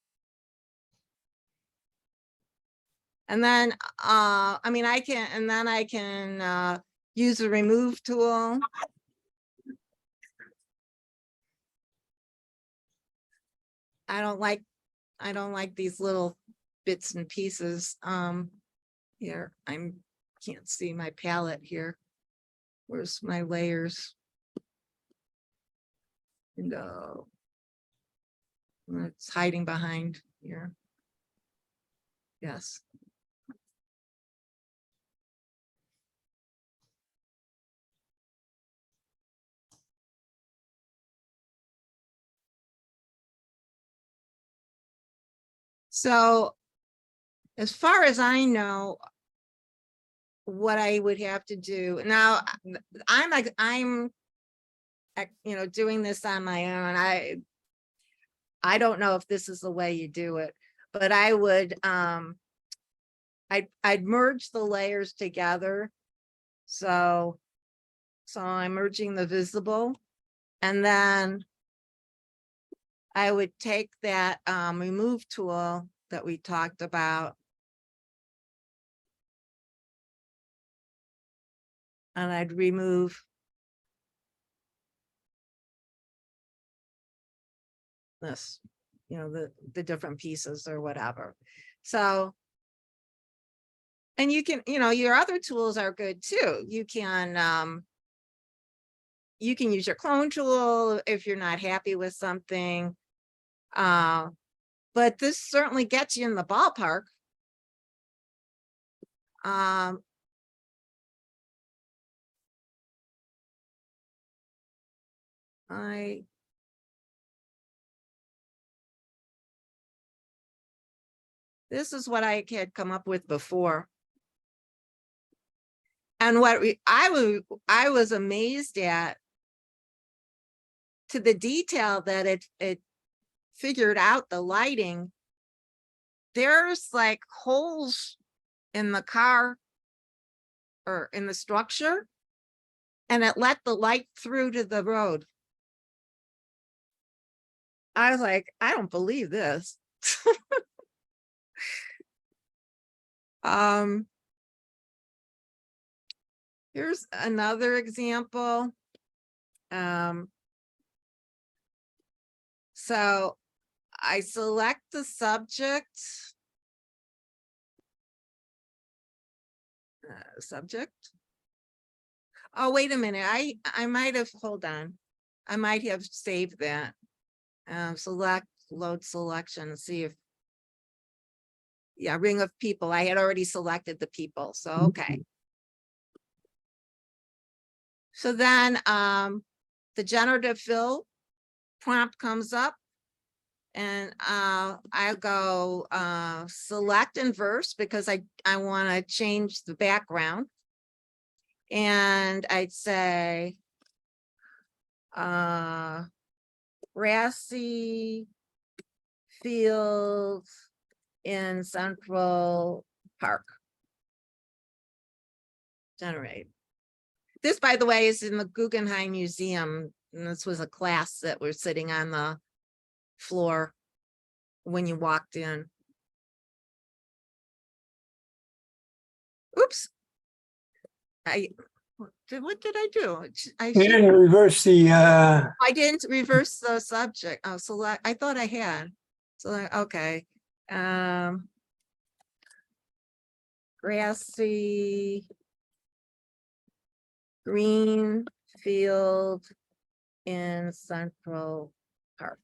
And then, I mean, I can use the remove tool. I don't like these little bits and pieces. Here, can't see my palette here. Where's my layers? No. It's hiding behind here. Yes. So as far as I know, what I would have to do now, I'm doing this on my own. I don't know if this is the way you do it, but I would I'd merge the layers together. So I'm merging the visible, and then I would take that remove tool that we talked about, and I'd remove this, the different pieces or whatever. So, and you can, your other tools are good too. You can use your clone tool if you're not happy with something. But this certainly gets you in the ballpark. This is what I had come up with before. And what I was amazed at, to the detail that it figured out the lighting there's like holes in the car or in the structure, and it let the light through to the road. I was like, I don't believe this. Here's another example. So I select the subject. Subject. Oh, wait a minute. I might have, hold on. I might have saved that. Select, load selection, see if. Yeah, ring of people. I had already selected the people, so okay. So then the generative fill prompt comes up, and I go select inverse because I want to change the background. And I'd say grassy field in Central Park. Generate. This, by the way, is in the Guggenheim Museum. And this was a class that was sitting on the floor when you walked in. Oops. What did I do? You didn't reverse the, I didn't reverse the subject. Oh, select. I thought I had. So okay. Grassy green field in Central Park.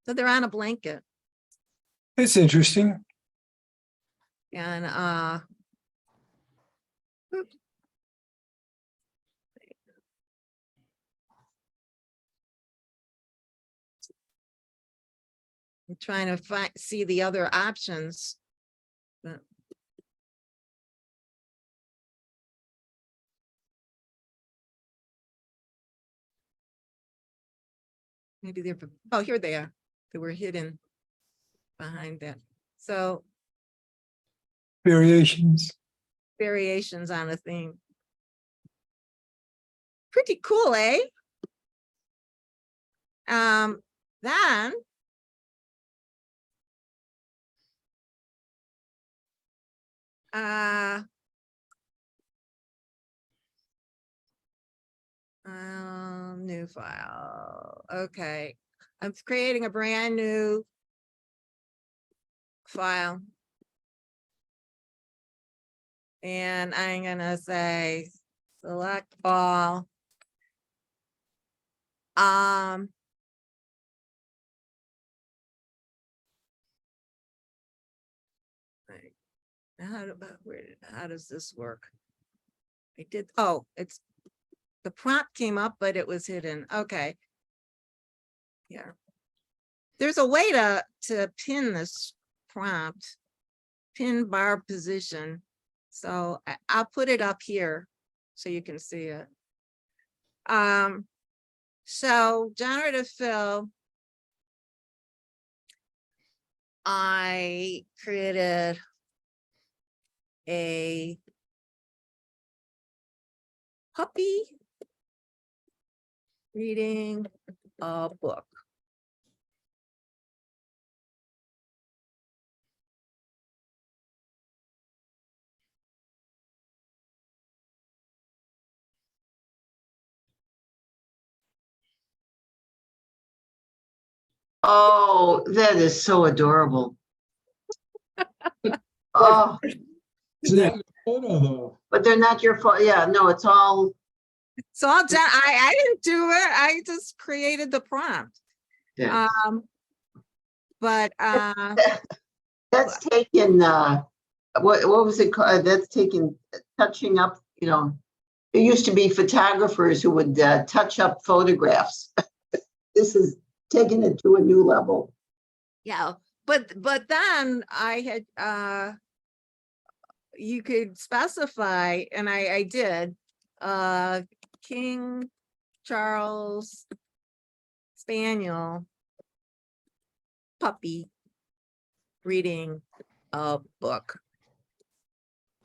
So they're on a blanket, it's interesting. and oops. I'm trying to see the other options. But maybe they're, oh, here they are. They were hidden behind that. So Variations. variations on a theme. Pretty cool, eh? Then new file. Okay, I'm creating a brand new file, and I'm gonna say select all. How does this work? I did, oh, it's the prompt came up, but it was hidden. Okay. Yeah. There's a way to pin this prompt, pin bar position. So I'll put it up here so you can see it. So generative fill, I created a puppy reading a book. Oh, that is so adorable. Oh, It's not a photo though. but they're not your fault. Yeah, no, it's all, So I didn't do it. I just created the prompt. yeah. But That's taken, what was it called? That's taken touching up, you know. There used to be photographers who would touch up photographs. This is taking it to a new level. yeah, but then I had, you could specify, and I did, King Charles Spaniel puppy reading a book.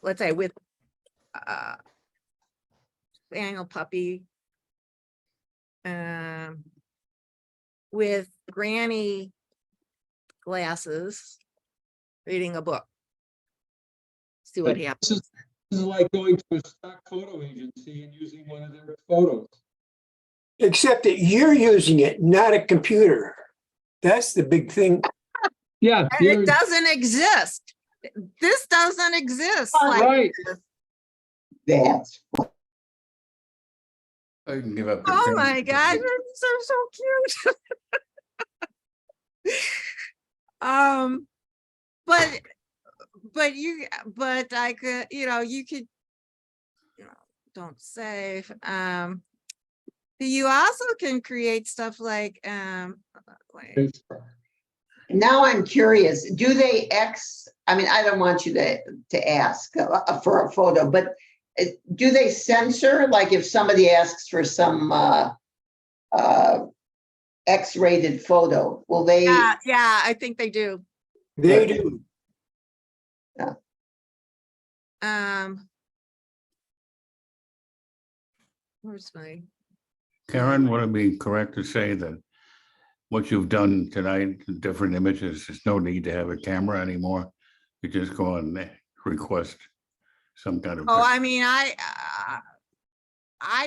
Let's say with Spaniel puppy with granny glasses reading a book. See what happens. This is like going to a stock photo agency and using one of their photos. Except that you're using it, not a computer. That's the big thing. Yeah, And it doesn't exist. This doesn't exist. like right. this. That's I can give up. the Oh pen. my gosh, they're so cute. But I could, you could, don't save. You also can create stuff like, wait. now I'm curious, do they I mean, I don't want you to ask for a photo, but do they censor, like if somebody asks for some X-rated photo, will they? Yeah, I think they do. They do. Where's my? Karen, would it be correct to say that what you've done tonight, the different images, there's no need to have a camera anymore? You just go and request some kind of. Oh, I mean, I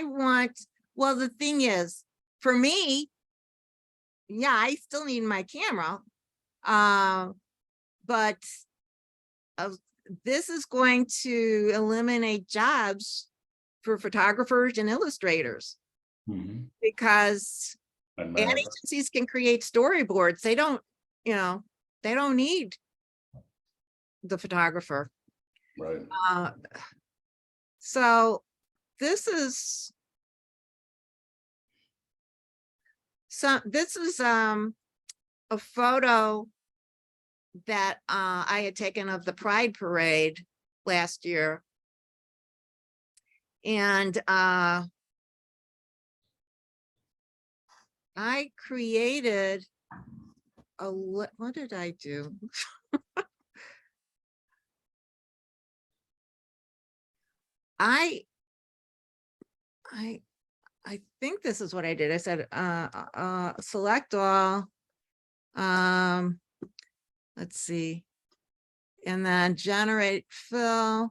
want, well, the thing is, for me, yeah, I still need my camera. But this is going to eliminate jobs for photographers and illustrators Mhm. because And ad agencies can create storyboards. They don't, they don't need the photographer. Right. So this is a photo that I had taken of the Pride Parade last year. And I created what did I do? I think this is what I did. I said, select all, let's see, and then generate fill.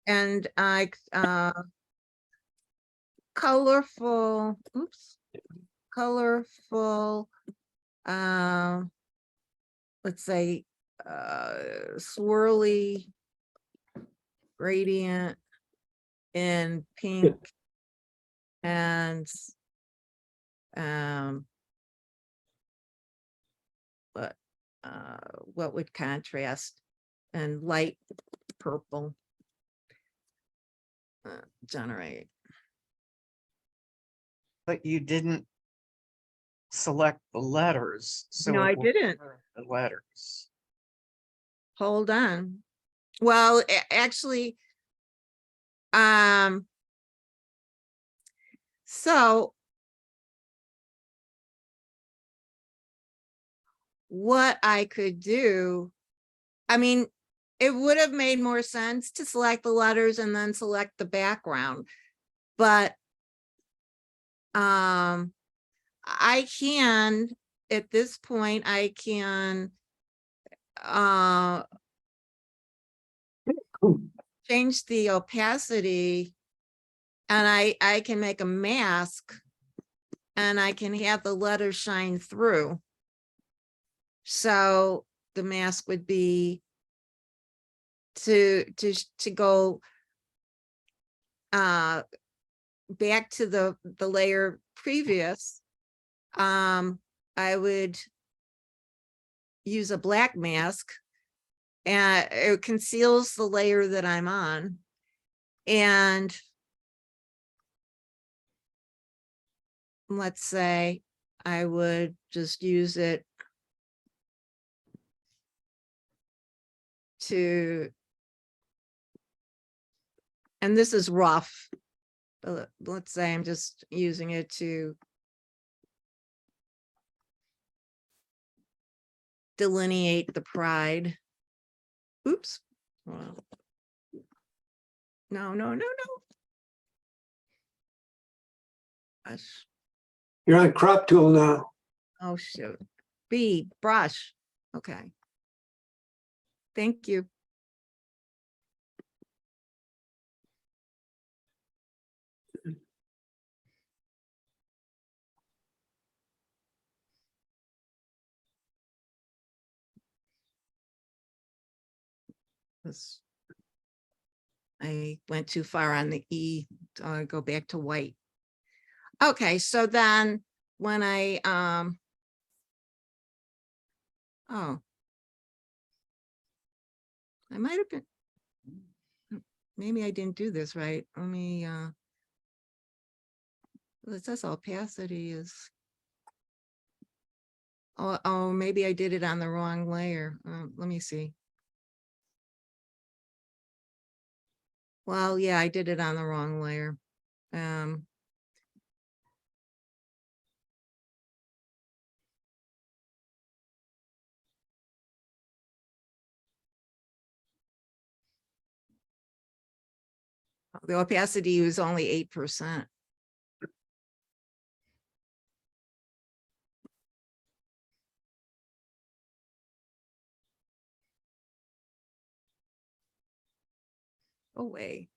And I, colorful, let's say, swirly gradient in pink and what would contrast, and light purple. Generate. But you didn't select the letters. So No, it I will didn't. blur the letters. Hold on. Well, actually, so what I could do, I mean, it would have made more sense to select the letters and then select the background, but I can, at this point, I can change the opacity, and I can make a mask, and I can have the letters shine through. So the mask would be to go back to the layer previous. I would use a black mask, and it conceals the layer that I'm on, and let's say I would just use it to, and this is rough. Let's say I'm just using it to delineate the pride. Oops. Well, no. Gosh. You're on crop tool now. Oh, shoot. B, brush. Okay. Thank you. I went too far on the E, so I go back to white. Okay, so then when I, oh. I might have been, maybe I didn't do this right. Let me, it says opacity is, oh, maybe I did it on the wrong layer. Let me see. Well, yeah, I did it on the wrong layer. The opacity was only 8%. Go away.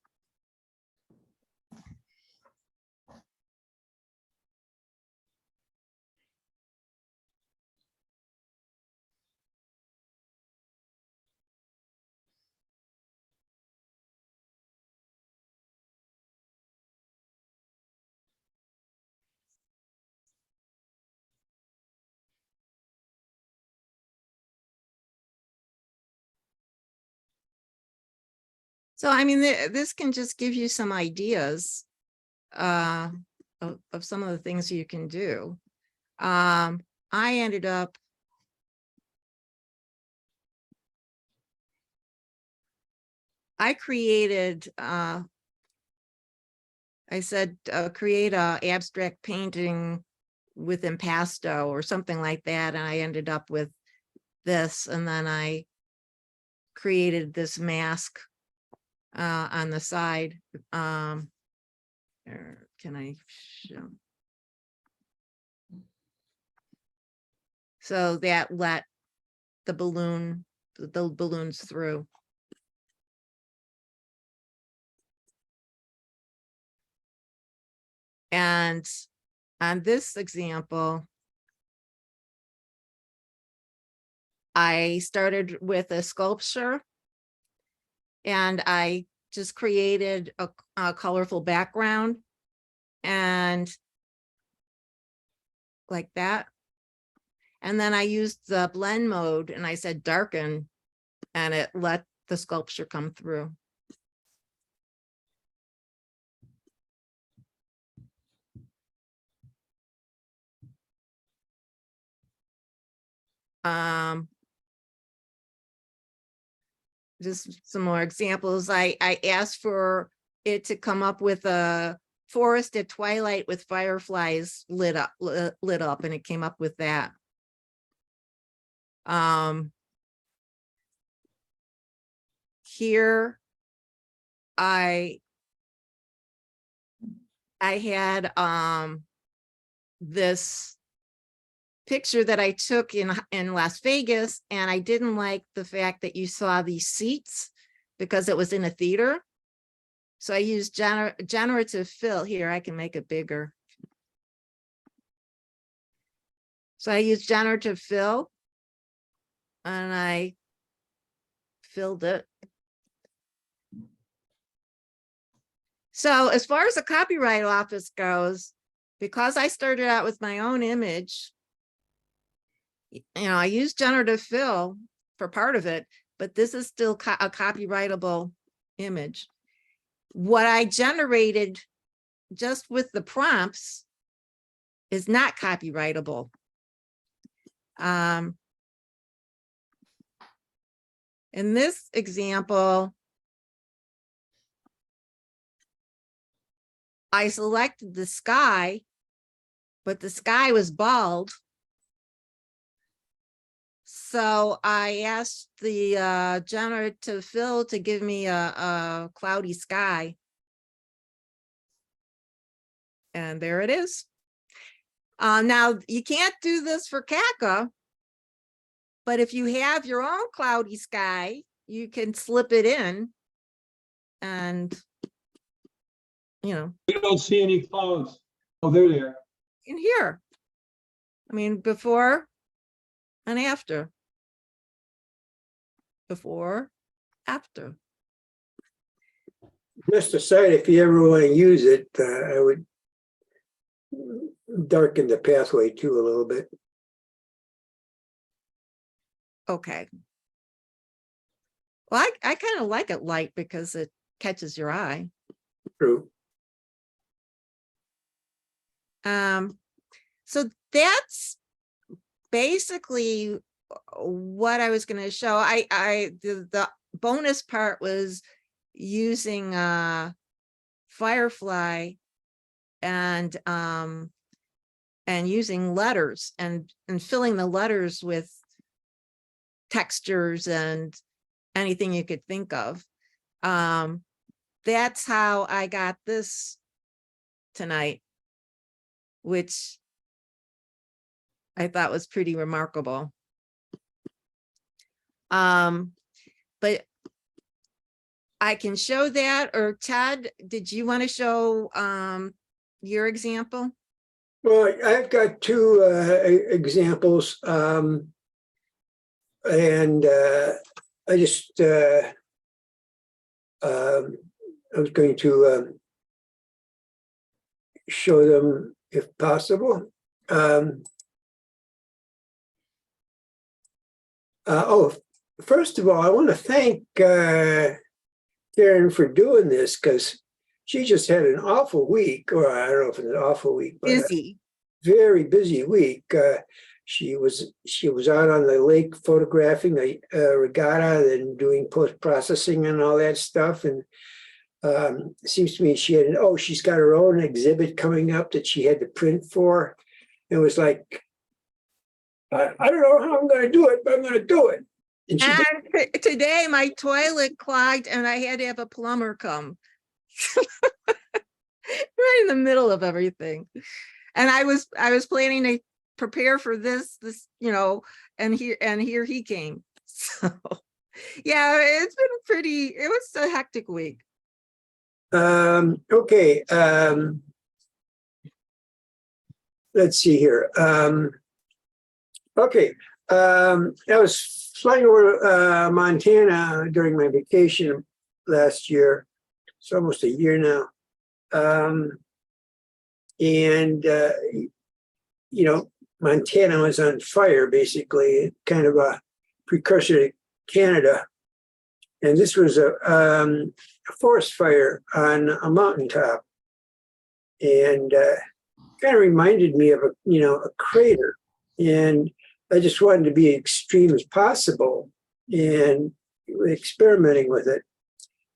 So, I mean, this can just give you some ideas of some of the things you can do. I ended up I created, I said, create a abstract painting with impasto or something like that. And I ended up with this, and then I created this mask on the side. Can I show? So that let the balloons through. And on this example, I started with a sculpture and I just created a colorful background and like that. And then I used the blend mode and I said darken, and it let the sculpture come through. Just some more examples. I asked for it to come up with a forest at twilight with fireflies lit up, and it came up with that. Here I had this picture that I took in Las Vegas, and I didn't like the fact that you saw these seats because it was in a theater. So I used generative fill. Here, I can make it bigger. So I used generative fill and I filled it. So as far as the copyright office goes, because I started out with my own image, I used generative fill for part of it, but this is still a copyrightable image. What I generated just with the prompts is not copyrightable. In this example, I selected the sky, but the sky was bald. So I asked the generative fill to give me a cloudy sky. And there it is. Now, you can't do this for CACA, but if you have your own cloudy sky, you can slip it in and, you know, We don't see any clouds. Oh, they're there. in here. I mean, before and after. Before, after. Just a side, if you ever want to use it, I would darken the pathway too a little bit. Okay. Well, I kind of like it light because it catches your eye. True. So that's basically what I was going to show. The bonus part was using Firefly and using letters and filling the letters with textures and anything you could think of. That's how I got this tonight, which I thought was pretty remarkable. But I can show that, or Ted, did you want to show your example? Well, I've got two examples, and I just I was going to show them if possible. First of all, I want to thank Karen for doing this, because she just had an awful week, or I don't know if it's an awful week, but Busy. a very busy week. She was out on the lake photographing a regatta and doing post-processing and all that stuff. And it seems to me she's got her own exhibit coming up that she had to print for. It was like, I don't know how I'm going to do it, but I'm going to do it. And she did. And today my toilet clogged and I had to have a plumber come. Right in the middle of everything. And I was planning to prepare for this, and here he came. So yeah, it was a hectic week. Okay. Let's see here. Okay. I was flying over Montana during my vacation last year. It's almost a year now. Montana was on fire, basically, kind of a precursor to Canada. And this was a forest fire on a mountaintop. And kind of reminded me of a crater. And I just wanted to be extreme as possible and experimenting with it.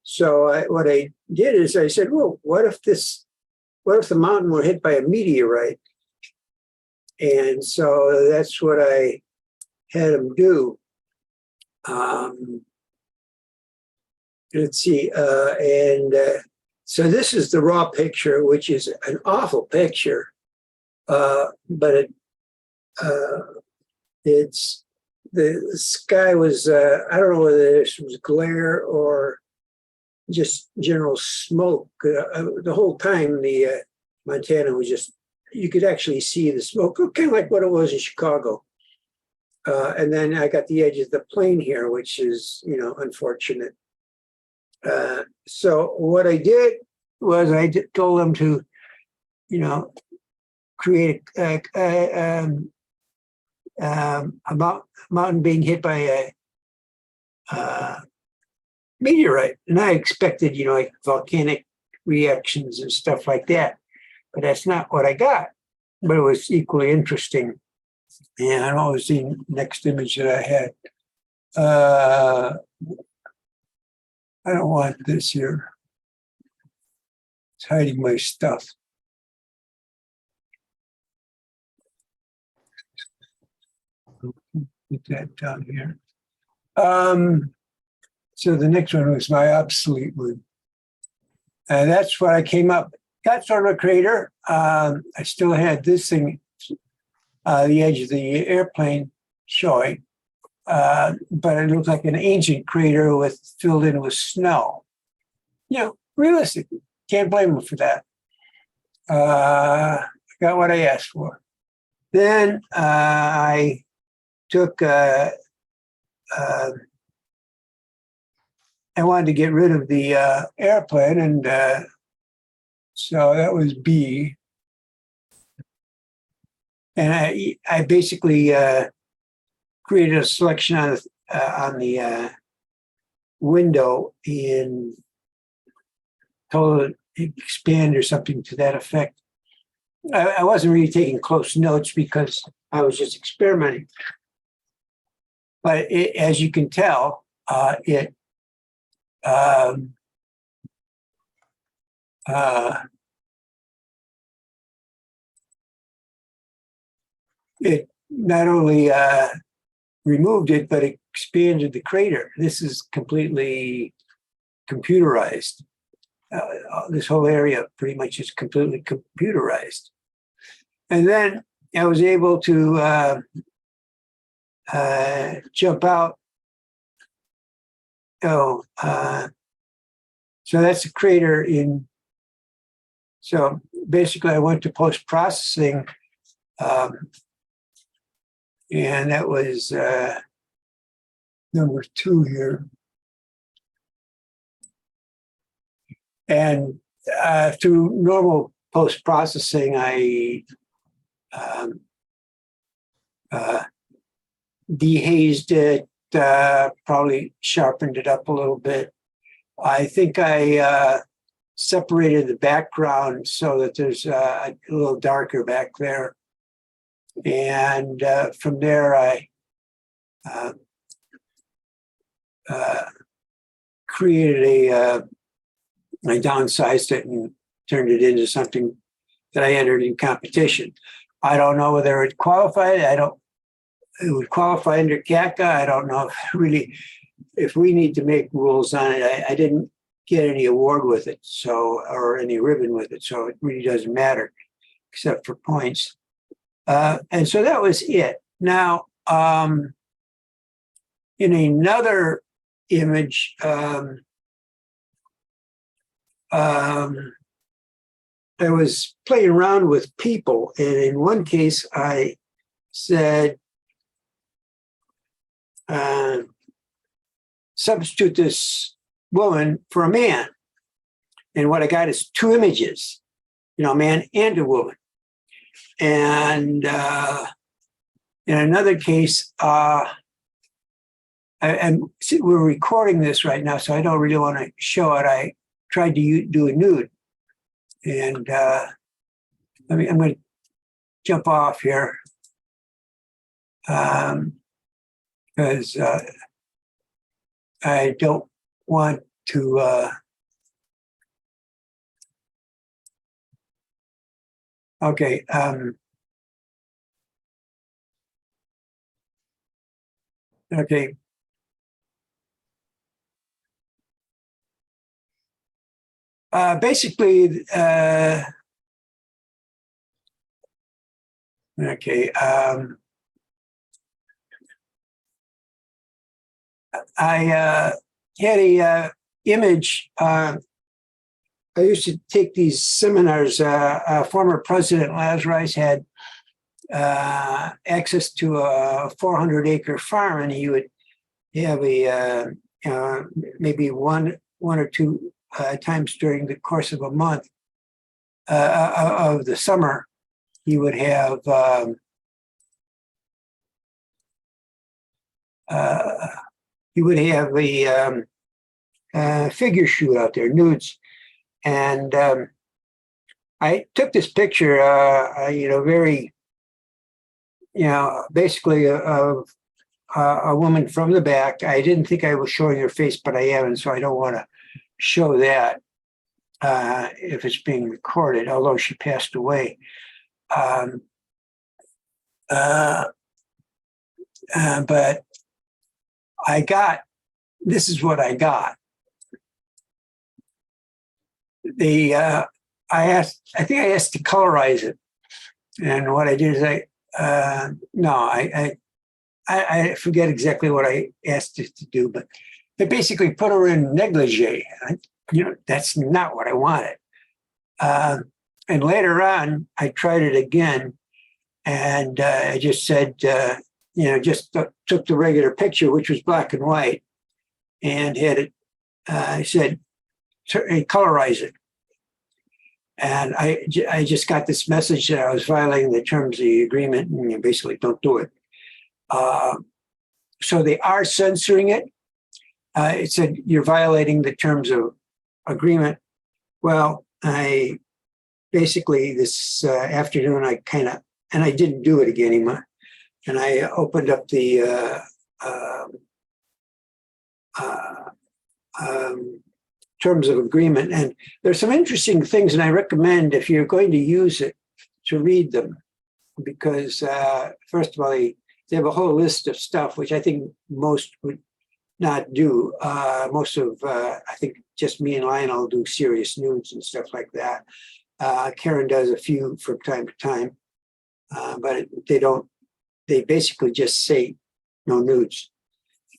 So what I did is I said, well, what if the mountain were hit by a meteorite? And so that's what I had him do. Let's see. So this is the raw picture, which is an awful picture. But it's the sky was, I don't know whether this was glare or just general smoke. The whole time, the Montana was just, you could actually see the smoke, kind of like what it was in Chicago. And then I got the edge of the plane here, which is, unfortunate. So what I did was told them to, create a mountain being hit by a meteorite. And I expected, like volcanic reactions and stuff like that. But that's not what I got. but it was equally interesting. And I know it was the next image that I had. I don't want this here. It's hiding my stuff. Put that down here. So the next one was my obsolete one. And that's what I came up. Got sort of a crater. I still had this thing, the edge of the airplane showing, but it looked like an ancient crater with filled in with snow. You know, realistic. Can't blame them for that. Got what I asked for. Then I took. I wanted to get rid of the airplane, and so that was B. And I basically created a selection on the window and told it to expand or something to that effect. I wasn't really taking close notes because I was just experimenting. But as you can tell, it not only removed it, but it expanded the crater. This is completely computerized. This whole area pretty much is completely computerized. And then I was able to jump out. So that's a crater in. So basically, I went to post-processing, and that was number 2 here. And through normal post-processing, I dehazed it, probably sharpened it up a little bit. I think I separated the background so that there's a little darker back there. And from there, I created I downsized it and turned it into something that I entered in competition. I don't know whether it qualified. It would qualify under CACA. I don't know if we need to make rules on it. I didn't get any award with it, or any ribbon with it, so it really doesn't matter, except for points. And so that was it. Now, in another image, I was playing around with people, and in one case, I said, substitute this woman for a man. And what I got is 2 images, a man and a woman. And in another case, and we're recording this right now, so I don't really want to show it. I tried to do a nude. And I'm going to jump off here because I don't want to. Okay. Okay. Basically, okay. I had a image. I used to take these seminars. Former President Lazarus had access to a 400-acre farm, and he would have maybe one or two times during the course of a month of the summer, he would have a figure shoot out there, nudes, and I took this picture, very, basically of a woman from the back. I didn't think I was showing her face, but I am, and so I don't want to show that if it's being recorded, although she passed away. But this is what I got. I think I asked to colorize it. And what I did is I forget exactly what I asked it to do, but I basically put her in negligee. That's not what I wanted. And later on, I tried it again, and I just said, took the regular picture, which was black and white, and had it. I said, colorize it. And I just got this message that I was violating the terms of the agreement, and you basically don't do it. So they are censoring it. It said you're violating the terms of agreement. Well, I basically this afternoon and I didn't do it again anymore. And I opened up the terms of agreement, and there's some interesting things, and I recommend if you're going to use it to read them, because first of all, they have a whole list of stuff which I think most would not do. Most of I think just me and Lionel do serious nudes and stuff like that. Karen does a few from time to time, but they don't. They basically just say no nudes.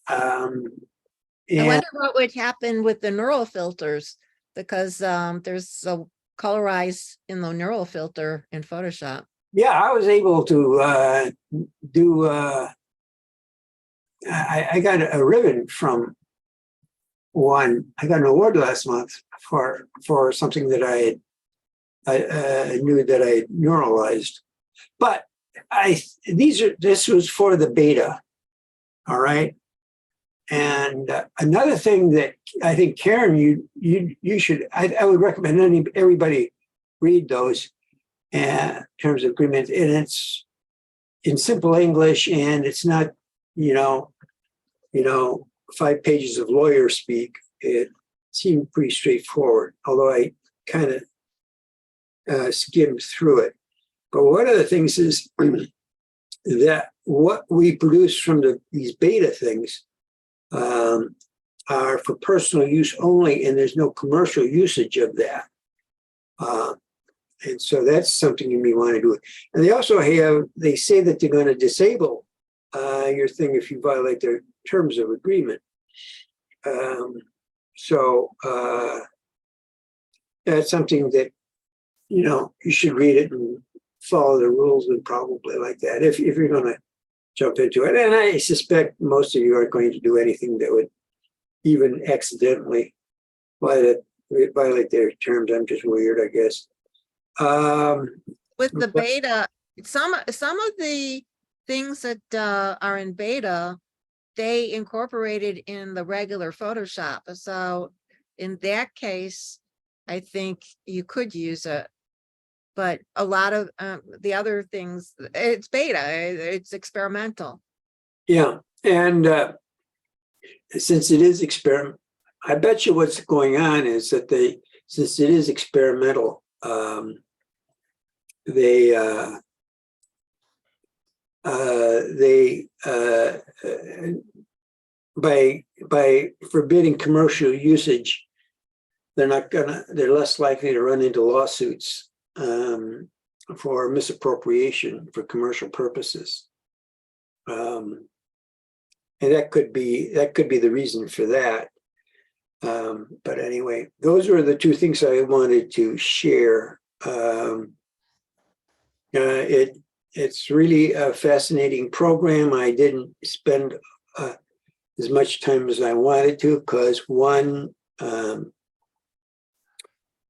I wonder what would happen with the neural filters, because there's a colorize in the neural filter in Photoshop. Yeah, I was able to do. I got a ribbon from one. I got an award last month for something that I knew that I neuralized, but this was for the beta. All right. And another thing that I think, Karen, you should, I would recommend everybody read those terms of agreement. And it's in simple English, and it's not, 5 pages of lawyer speak. It seemed pretty straightforward, although I kind of skimmed through it. But one of the things is that what we produce from these beta things are for personal use only, and there's no commercial usage of that. And so that's something you may want to do. And they also they say that they're going to disable your thing if you violate their terms of agreement. So that's something that, you should read it and follow the rules, and probably like that if you're going to jump into it. And I suspect most of you aren't going to do anything that would even accidentally violate their terms. I'm just weird, I guess. With the beta, some of the things that are in beta, they incorporated in the regular Photoshop. So in that case, I think you could use it. But a lot of the other things, it's beta, it's experimental. Yeah, and since it is I bet you what's going on is that since it is experimental, they by forbidding commercial usage, they're less likely to run into lawsuits for misappropriation for commercial purposes. And that could be the reason for that. But anyway, those were the two things I wanted to share. It's really a fascinating program. I didn't spend as much time as I wanted to, because one,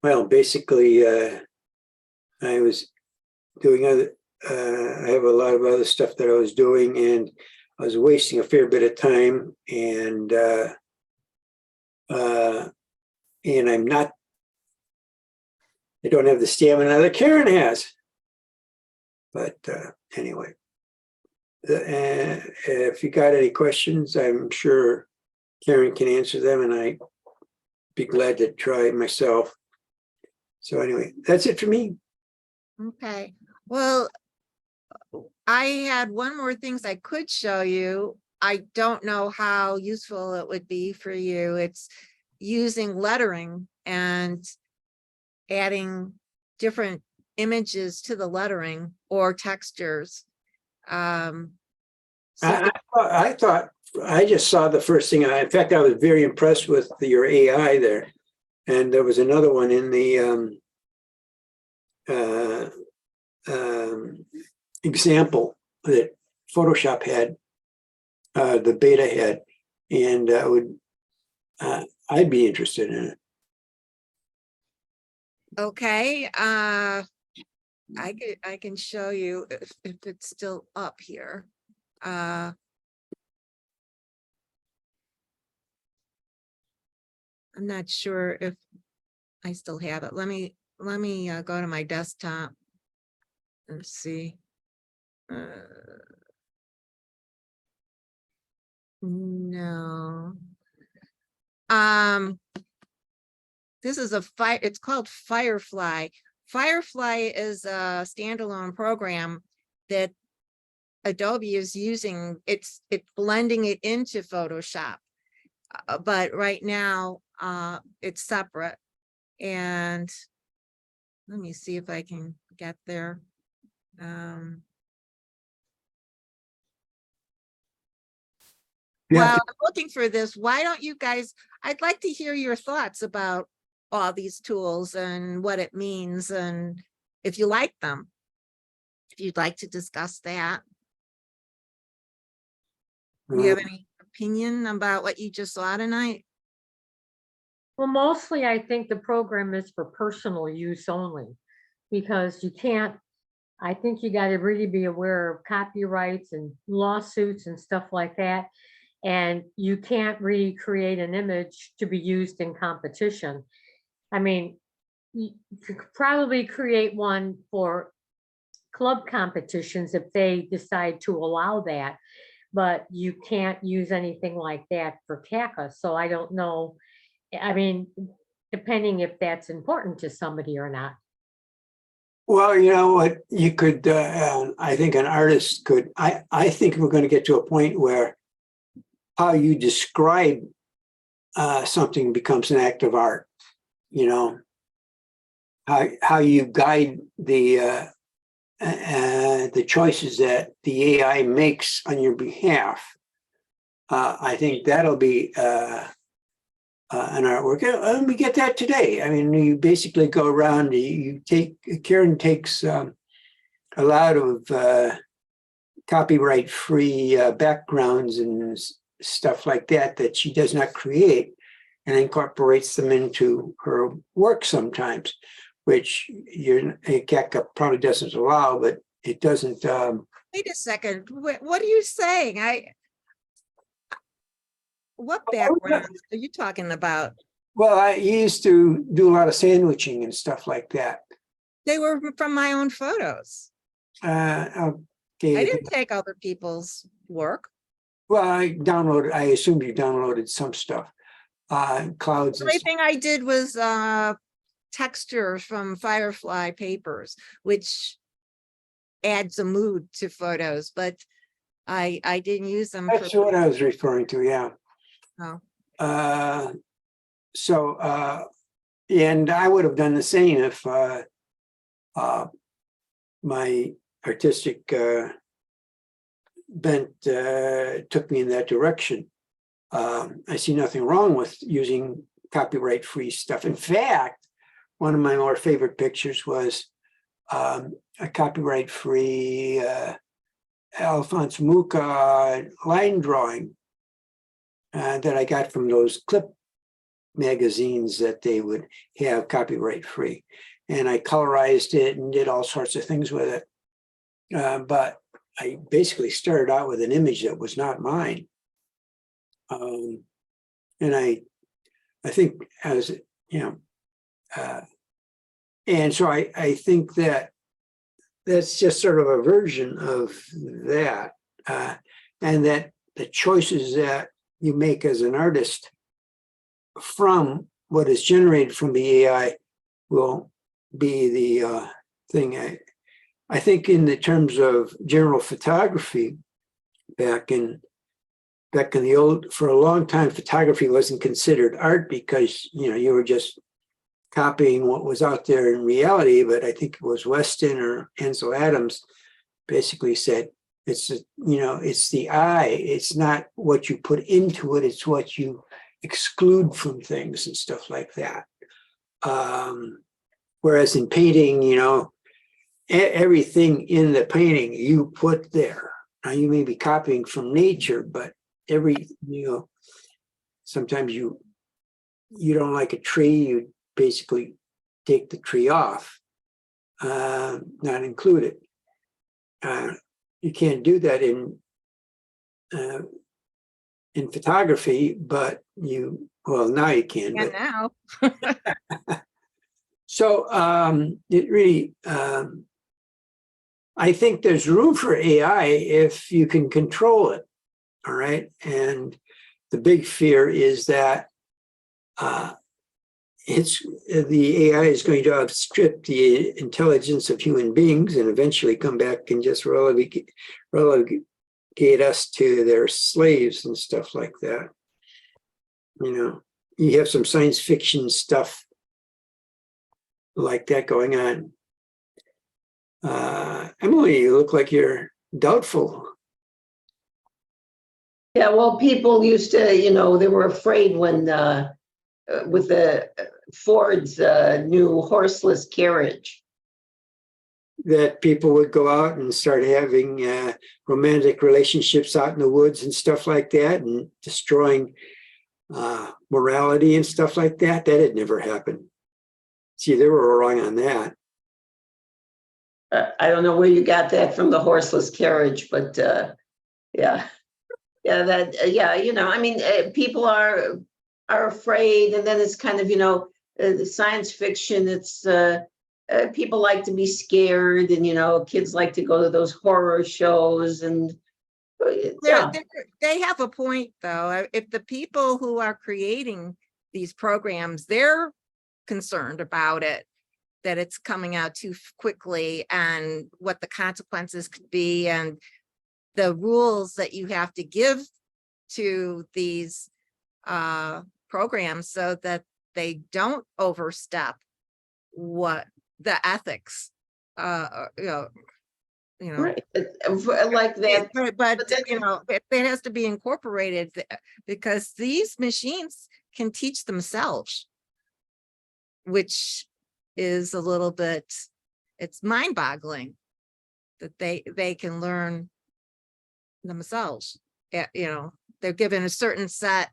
basically, I was doing I have a lot of other stuff that I was doing, and I was wasting a fair bit of time, and I'm not They don't have the stamina that Karen has. But anyway, if you got any questions, I'm sure Karen can answer them, and I'd be glad to try it myself. So anyway, that's it for me. Okay, well, I had one more things I could show you. I don't know how useful it would be for you. It's using lettering and adding different images to the lettering or textures. So I thought, I just saw the first thing. In fact, I was very impressed with your AI there. And there was another one in the example that Photoshop had, the beta had, and I'd be interested in it. okay, I can show you if it's still up here. I'm not sure if I still have it. Let me go to my desktop and see. No. This is it's called Firefly. Firefly is a standalone program that Adobe is using. It's blending it into Photoshop. But right now, it's separate. And let me see if I can get there. While I'm looking for this, why don't you guys, I'd like to hear your thoughts about all these tools and what it means, and if you like them, if you'd like to discuss that. Do you have any opinion about what you just saw tonight? Well, mostly I think the program is for personal use only, because you can't, I think you got to really be aware of copyrights and lawsuits and stuff like that. And you can't really create an image to be used in competition. I mean, you could probably create one for club competitions if they decide to allow that, but you can't use anything like that for CACA. So I don't know. I mean, depending if that's important to somebody or not. Well, you know what, you could, I think an artist could, I think we're going to get to a point where how you describe something becomes an act of art, you know, how you guide the choices that the AI makes on your behalf. I think that'll be an artwork. And we get that today. I mean, you basically go around, Karen takes a lot of copyright-free backgrounds and stuff like that she does not create, and incorporates them into her work sometimes, which CACA probably doesn't allow, but it doesn't. Wait a second, what are you saying? What background are you talking about? Well, I used to do a lot of sandwiching and stuff like that. They were from my own photos. Okay. I didn't take other people's work. Well, I assumed you downloaded some stuff, clouds. The only thing I did was texture from Firefly papers, which adds a mood to photos, but I didn't use them. That's what I was referring to, yeah. Oh. And I would have done the same if my artistic bent took me in that direction. I see nothing wrong with using copyright-free stuff. In fact, one of my more favorite pictures was a copyright-free Alphonse Mucha line drawing that I got from those clip magazines that they would have copyright-free. And I colorized it and did all sorts of things with it. But I basically started out with an image that was not mine. And I think, as you know, And so I think that that's just sort of a version of that. And that the choices that you make as an artist from what is generated from the AI will be the thing. I think in the terms of general photography, back in the old, for a long time, photography wasn't considered art because, you know, you were just copying what was out there in reality. But I think it was Weston or Ansel Adams basically said, it's, it's the eye. It's not what you put into it. It's what you exclude from things and stuff like that. Whereas in painting, everything in the painting you put there. Now you may be copying from nature, but sometimes you don't like a tree, you basically take the tree off, not include it. You can't do that in photography, but now you can. And But, now, so it really, I think there's room for AI if you can control it. All right. And the big fear is that the AI is going to outstrip the intelligence of human beings and eventually come back and just relegate us to their slaves and stuff like that. You have some science fiction stuff like that going on. Emily, you look like you're doubtful. Yeah, well, people used to, they were afraid when with the Ford's new horseless carriage. That people would go out and start having romantic relationships out in the woods and stuff like that, and destroying morality and stuff like that. That had never happened. See, they were wrong on that. I don't know where you got that from, the horseless carriage, but yeah, people are afraid, and then it's kind of, the science fiction. It's people like to be scared, and kids like to go to those horror shows, and they have a point though. If the people who are creating these programs, they're concerned about it, that it's coming out too quickly and what the consequences could be, and the rules that you have to give to these programs so that they don't overstep what the ethics, right, like that. but it has to be incorporated, because these machines can teach themselves, which is a little bit, it's mind-boggling that they can learn themselves. They're given a certain set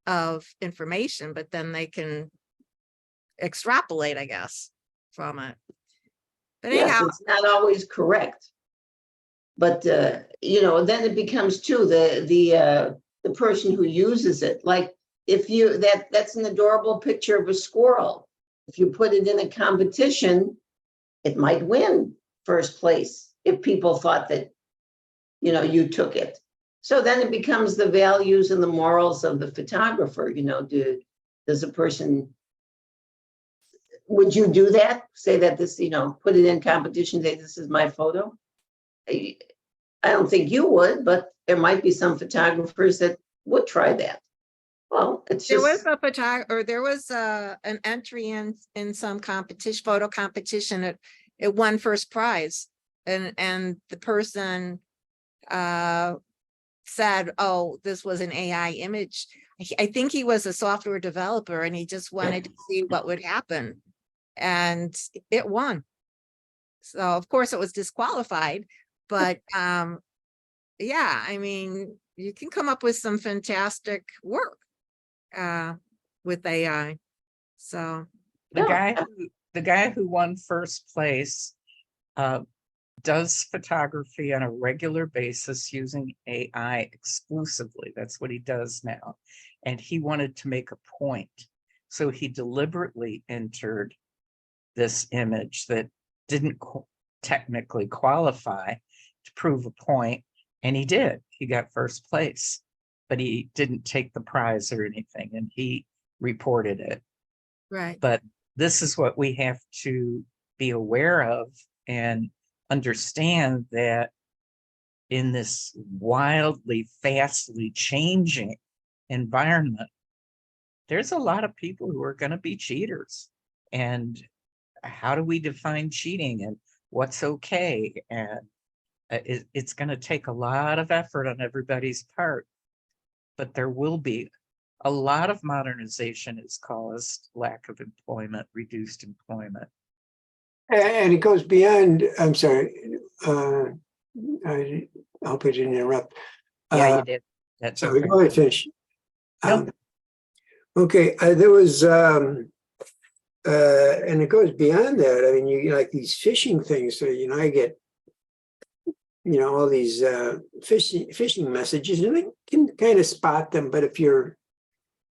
of information, but then they can extrapolate, I guess, from it. But Yes, anyhow, it's not always correct. But then it becomes too the person who uses it. Like if that's an adorable picture of a squirrel. If you put it in a competition, it might win first place if people thought that you took it. So then it becomes the values and the morals of the photographer. Does a person, would you do that? Say that this, put it in competition, say this is my photo? I don't think you would, but there might be some photographers that would try that. Well, it's there just. there was an entry in some competition, photo competition. It won first prize, and the person said, "Oh, this was an AI image." I think he was a software developer, and he just wanted to see what would happen, and it won. So of course it was disqualified, but yeah, I mean, you can come up with some fantastic work with AI. So the guy who won first place does photography on a regular basis using AI exclusively. That's what he does now. And he wanted to make a point. So he deliberately entered this image that didn't technically qualify to prove a point, and he did. He got first place, but he didn't take the prize or anything, and he reported it. Right. But this is what we have to be aware of and understand, that in this wildly, fastly changing environment, there's a lot of people who are going to be cheaters. And how do we define cheating and what's okay? And it's going to take a lot of effort on everybody's part, but there will be. A lot of modernization has caused lack of employment, reduced employment. And it goes beyond, I'm sorry, I hope I didn't interrupt. Yeah, you did. That's So okay. go ahead, finish. Nope. Okay, there was, and it goes beyond that. I mean, you like these phishing things. So, I get, all these phishing messages, and I can kind of spot them. But if you're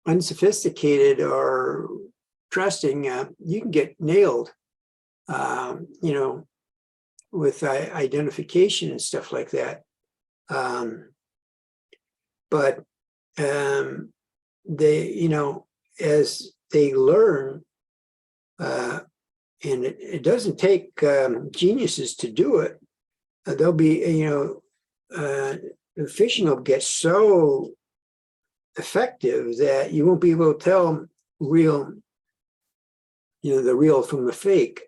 unsophisticated or trusting, you can get nailed, with identification and stuff like that. But they, as they learn, and it doesn't take geniuses to do it. They'll be, the phishing will get so effective that you won't be able to tell real, the real from the fake.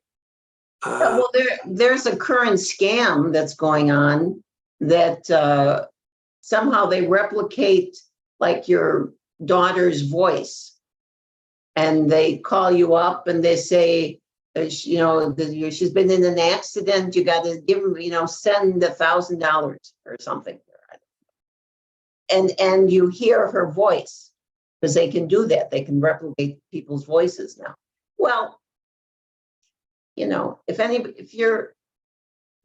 Well, there's a current scam that's going on that somehow they replicate like your daughter's voice, and they call you up and they say, she's been in an accident. You got to give them, send $1,000 or something. And you hear her voice, because they can do that. They can replicate people's voices now. Well, if you're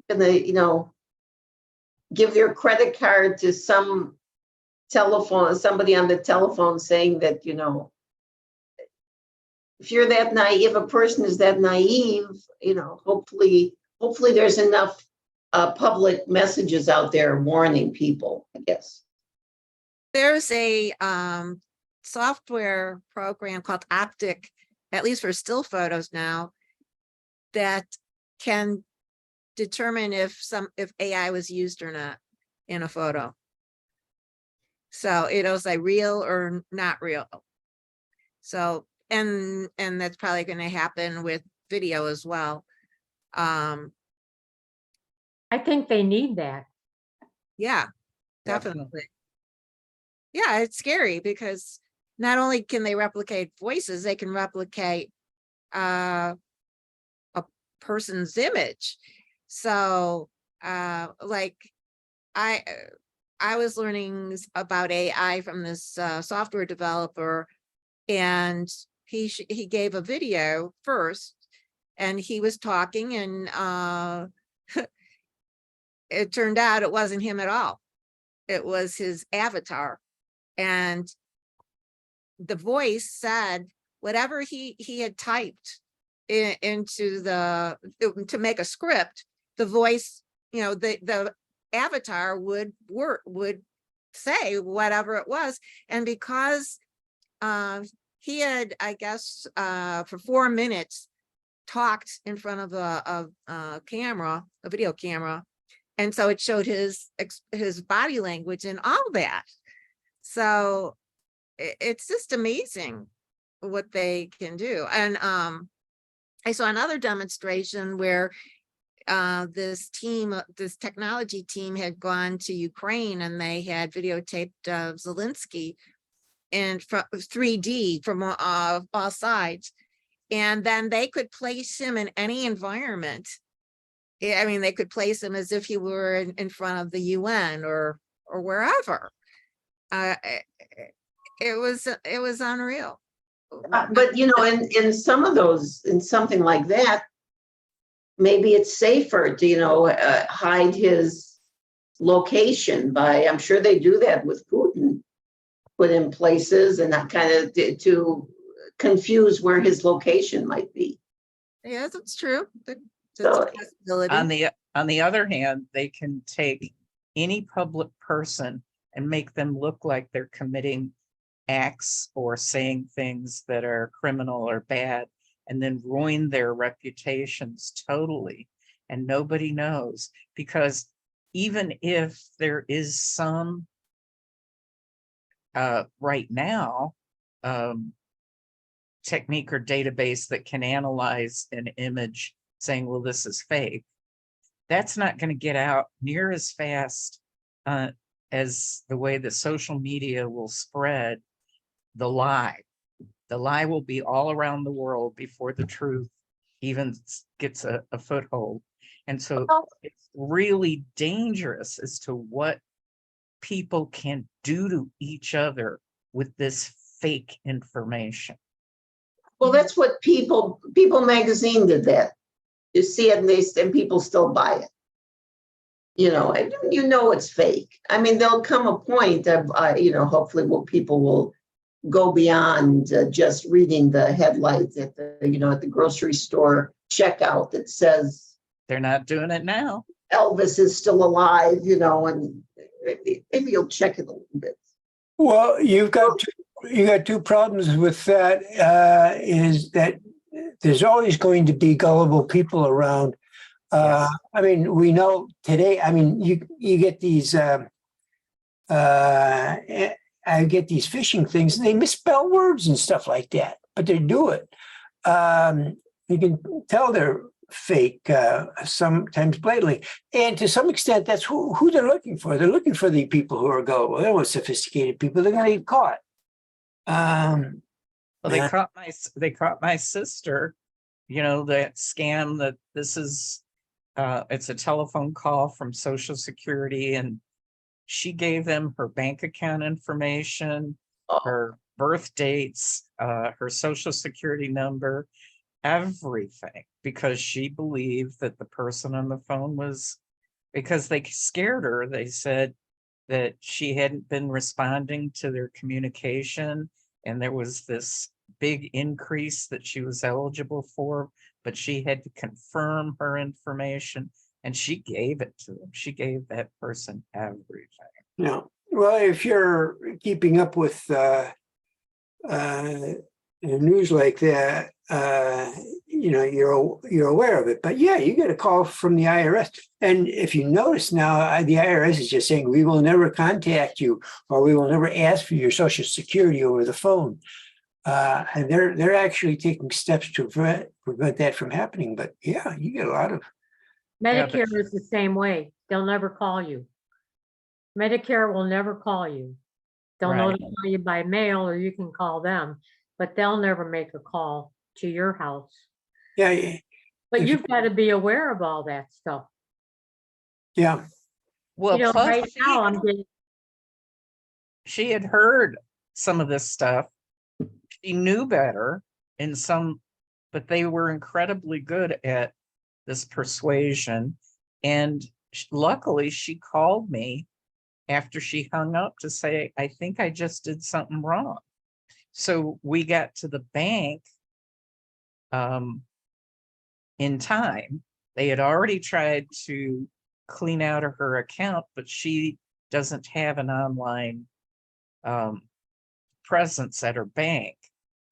gonna, give your credit card to somebody on the telephone saying that, if you're that naive, a person is that naive, hopefully there's enough public messages out there warning people, I guess. There's a software program called Optic, at least for still photos now, that can determine if AI was used or not in a photo. So it'll say real or not real. So, and that's probably going to happen with video as well. I think they need that. Yeah, definitely. Yeah, it's scary because not only can they replicate voices, they can replicate a person's image. So like I was learning about AI from this software developer, and he gave a video first, and he was talking, and it turned out it wasn't him at all. It was his avatar, and the voice said whatever he had typed into to make a script. The voice, the avatar would say whatever it was. And because he had, I guess, for 4 minutes talked in front of a camera, a video camera, and so it showed his body language and all that. So it's just amazing what they can do. And I saw another demonstration where this technology team had gone to Ukraine, and they had videotaped Zelensky in 3D from all sides. And then they could place him in any environment. I mean, they could place him as if he were in front of the UN or wherever. It was unreal. But in some of those, in something like that, maybe it's safer to hide his location by. I'm sure they do that with Putin, put in places and that kind of to confuse where his location might be. Yes, it's true. That's So- a possibility. On the other hand, they can take any public person and make them look like they're committing acts or saying things that are criminal or bad, and then ruin their reputations totally. And nobody knows, because even if there is some right now, technique or database that can analyze an image saying, well, this is fake, that's not going to get out near as fast as the way that social media will spread the lie. The lie will be all around the world before the truth even gets a foothold. And so it's really dangerous as to what people can do to each other with this fake information. Well, that's what People magazine did that. You see it and people still buy it. You know, and you know it's fake. I mean, there'll come a point of, hopefully people will go beyond just reading the headlights at the grocery store checkout that says They're not doing it now. Elvis is still alive, and maybe you'll check it a little bit. Well, you got two problems with that. Is that there's always going to be gullible people around. Yes. I mean, we know today. I mean, you get these. I get these phishing things, and they misspell words and stuff like that, but they do it. You can tell they're fake sometimes blatantly, and to some extent, that's who they're looking for. They're looking for the people who are gullible. They're not sophisticated people. They're going to get caught. Well, they Yeah. caught my sister, that scam that this is, it's a telephone call from Social Security, and she gave them her bank account information, her birth dates, her Social Security number, everything, because she believed that the person on the phone was, because they scared her. They said that she hadn't been responding to their communication, and there was this big increase that she was eligible for, but she had to confirm her information, and she gave it to them. She gave that person everything. Yeah. Well, if you're keeping up with news like that, you're aware of it. But yeah, you get a call from the IRS, and if you notice now, the IRS is just saying we will never contact you, or we will never ask for your Social Security over the phone. And they're actually taking steps to prevent that from happening. But yeah, you get a lot of. Medicare is the same way. They'll never call you. Medicare will never call you. They'll Right. notify you by mail, or you can call them, but they'll never make a call to your house. Yeah. But If- you've got to be aware of all that stuff. Yeah. Well, plus Right now I'm getting, she had heard some of this stuff. She knew better in some, but they were incredibly good at this persuasion. And luckily she called me after she hung up to say, I think I just did something wrong. So we got to the bank in time. They had already tried to clean out of her account, but she doesn't have an online presence at her bank.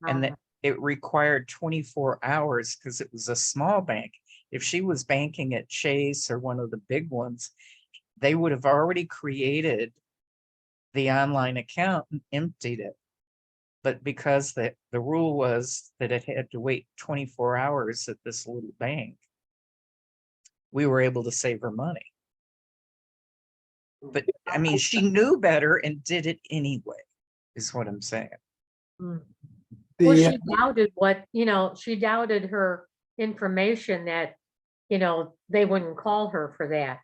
And that it required 24 hours because it was a small bank. If she was banking at Chase or one of the big ones, they would have already created the online account and emptied it. But because the rule was that it had to wait 24 hours at this little bank, we were able to save her money. But I mean, she knew better and did it anyway, is what I'm saying. well, The, she doubted she doubted her information that, they wouldn't call her for that,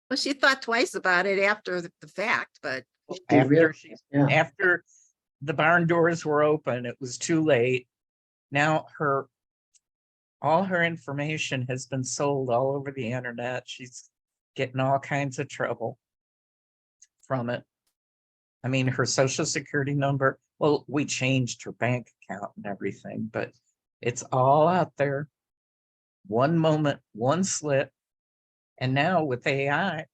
Well, she thought twice about it after the fact, but After the barn doors were open, it was too late. Now all her information has been sold all over the internet. She's getting all kinds of trouble from it. I mean, her Social Security number Well, we changed her bank account and everything, but it's all out there. One moment, one slip. And now with AI,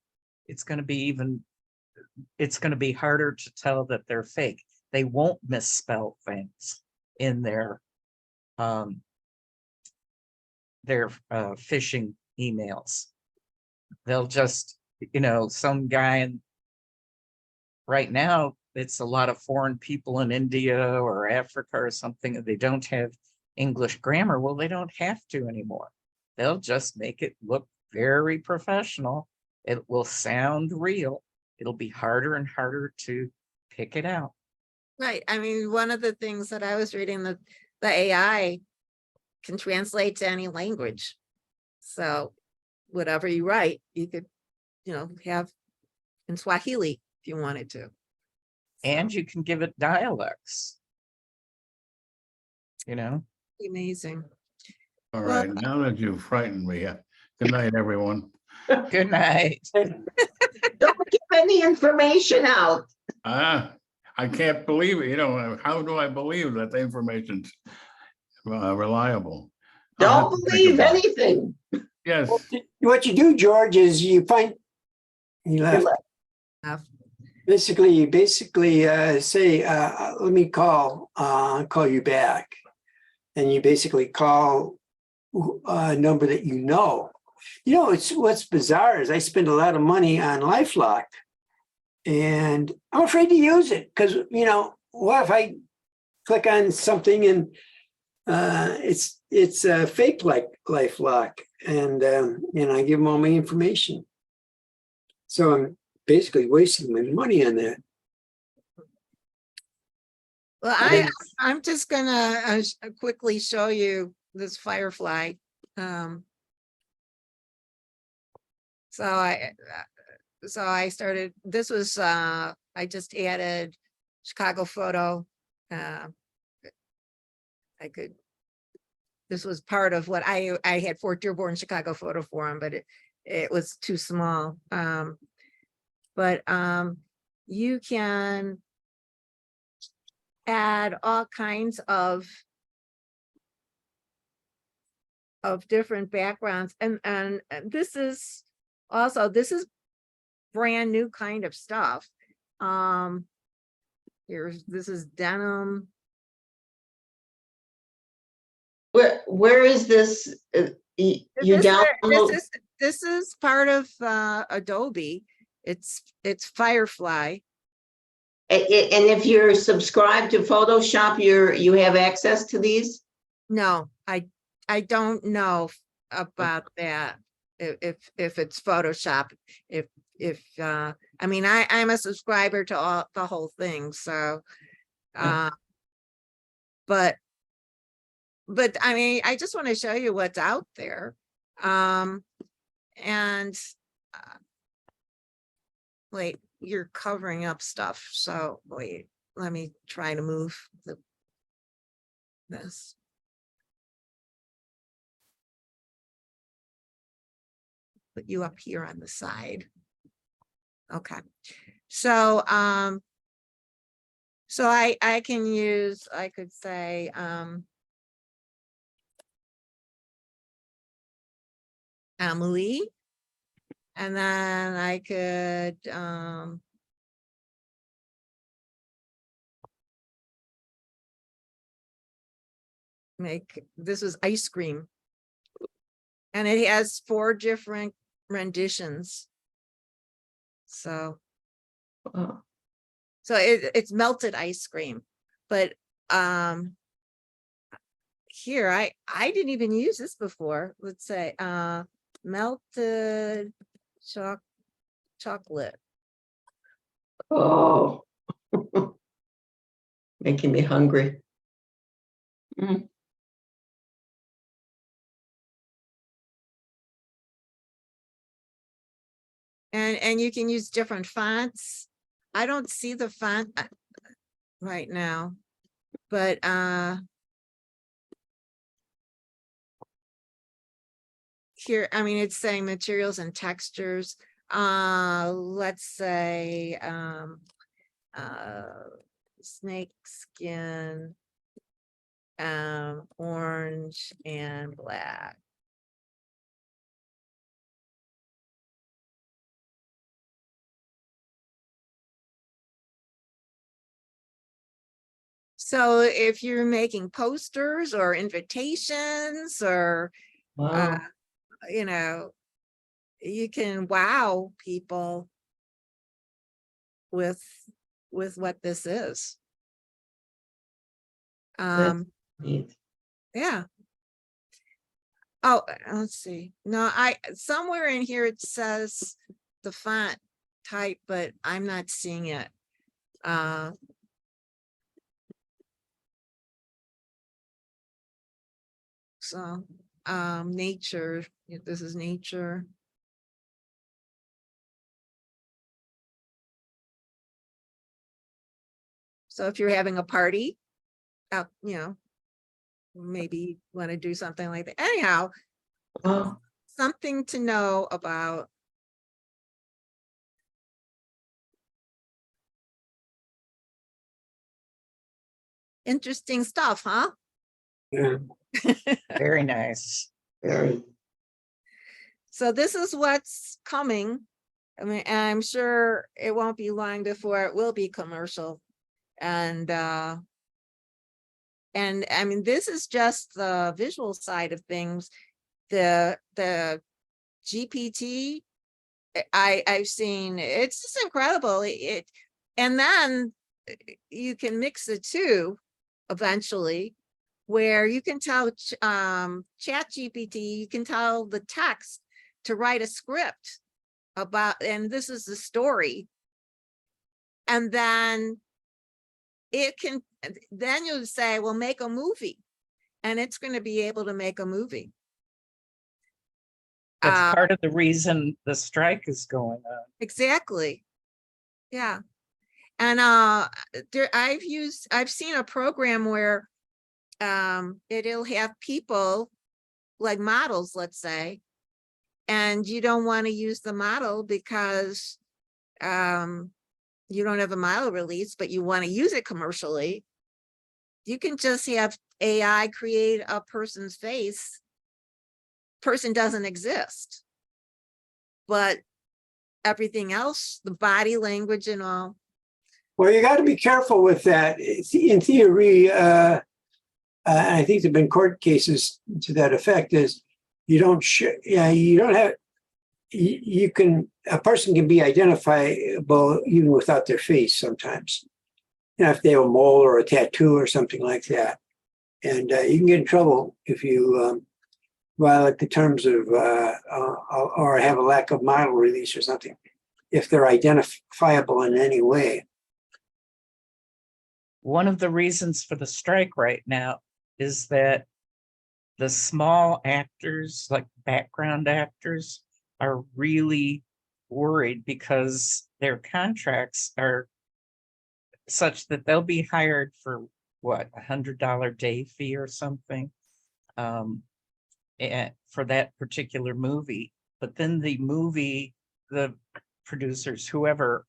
it's going to be harder to tell that they're fake. They won't misspell things in their phishing emails. They'll just, some guy in right now, it's a lot of foreign people in India or Africa or something, and they don't have English grammar. Well, they don't have to anymore. They'll just make it look very professional. It will sound real. It'll be harder and harder to pick it out. Right. I mean, one of the things that I was reading, the AI can translate to any language. So whatever you write, you could, have in Swahili if you wanted to. And you can give it dialects. Amazing. All Well- right, now that you've frightened me, good night, everyone. Good night. Don't give any information out. I can't believe it, how do I believe that the information's reliable? I'll have Don't to think believe about it. anything. Yes, What you do, George, is you left. Basically say, let me call you back. And you basically call a number that you know. It's what's bizarre is I spend a lot of money on LifeLock and I'm afraid to use it because, what if I click on something and it's fake like LifeLock and I give them all my information. So I'm basically wasting my money on that. Well, I'm just gonna quickly show you this Firefly. So I started, this was, I just added Chicago photo. This was part of what I had Fort Dearborn Chicago photo forum, but it was too small. But you can add all kinds of different backgrounds. And this is brand new kind of stuff. This is denim. Where is this? You download? This is part of Adobe. It's Firefly. And if you're subscribed to Photoshop, you have access to these? No, I don't know about that. If it's Photoshop, I mean, I'm a subscriber to the whole thing, so but I mean, I just want to show you what's out there. And wait, you're covering up stuff, so wait, let me try to move this. Put you up here on the side. Okay. So I can use, I could say Emily, and then I could make, this is ice cream, and it has 4 different renditions. So it's melted ice cream, but here I didn't even use this before. Let's say melted chocolate. Oh, making me hungry. And you can use different fonts. I don't see the font right now, but here, I mean, it's saying materials and textures. Let's say snake skin, orange and black. So if you're making posters or invitations or, Wow. you know, you can wow people with what this is. That's neat. Yeah. Oh, let's see. No, somewhere in here it says the font type, but I'm not seeing it. So, nature, this is nature. So if you're having a party, you know, maybe want to do something like that. Anyhow, Oh, something to know about. Interesting stuff, huh? Yeah. Very nice. very. So this is what's coming. I mean, and I'm sure it won't be long before it will be commercial. And I mean, this is just the visual side of things. The GPT, I've seen, it's just incredible. And then you can mix the two eventually, where you can tell Chat GPT, you can tell the text to write a script about, and this is the story. And then then you'll say, well, make a movie, and it's going to be able to make a movie. That's part of the reason the strike is going on. Exactly. Yeah. And I've seen a program where it'll have people like models, let's say, and you don't want to use the model because you don't have a model release, but you want to use it commercially. You can just have AI create a person's face. Person doesn't exist, but everything else, the body language and all. Well, you got to be careful with that. In theory, I think there've been court cases to that effect. Is you don't have. You can, a person can be identifiable even without their face sometimes. You know, if they have a mole or a tattoo or something like that, and you can get in trouble if you violate the terms of or have a lack of model release or something, if they're identifiable in any way. One of the reasons for the strike right now is that the small actors, like background actors, are really worried because their contracts are such that they'll be hired for what, $100 day fee or something, and for that particular movie. But then the producers, whoever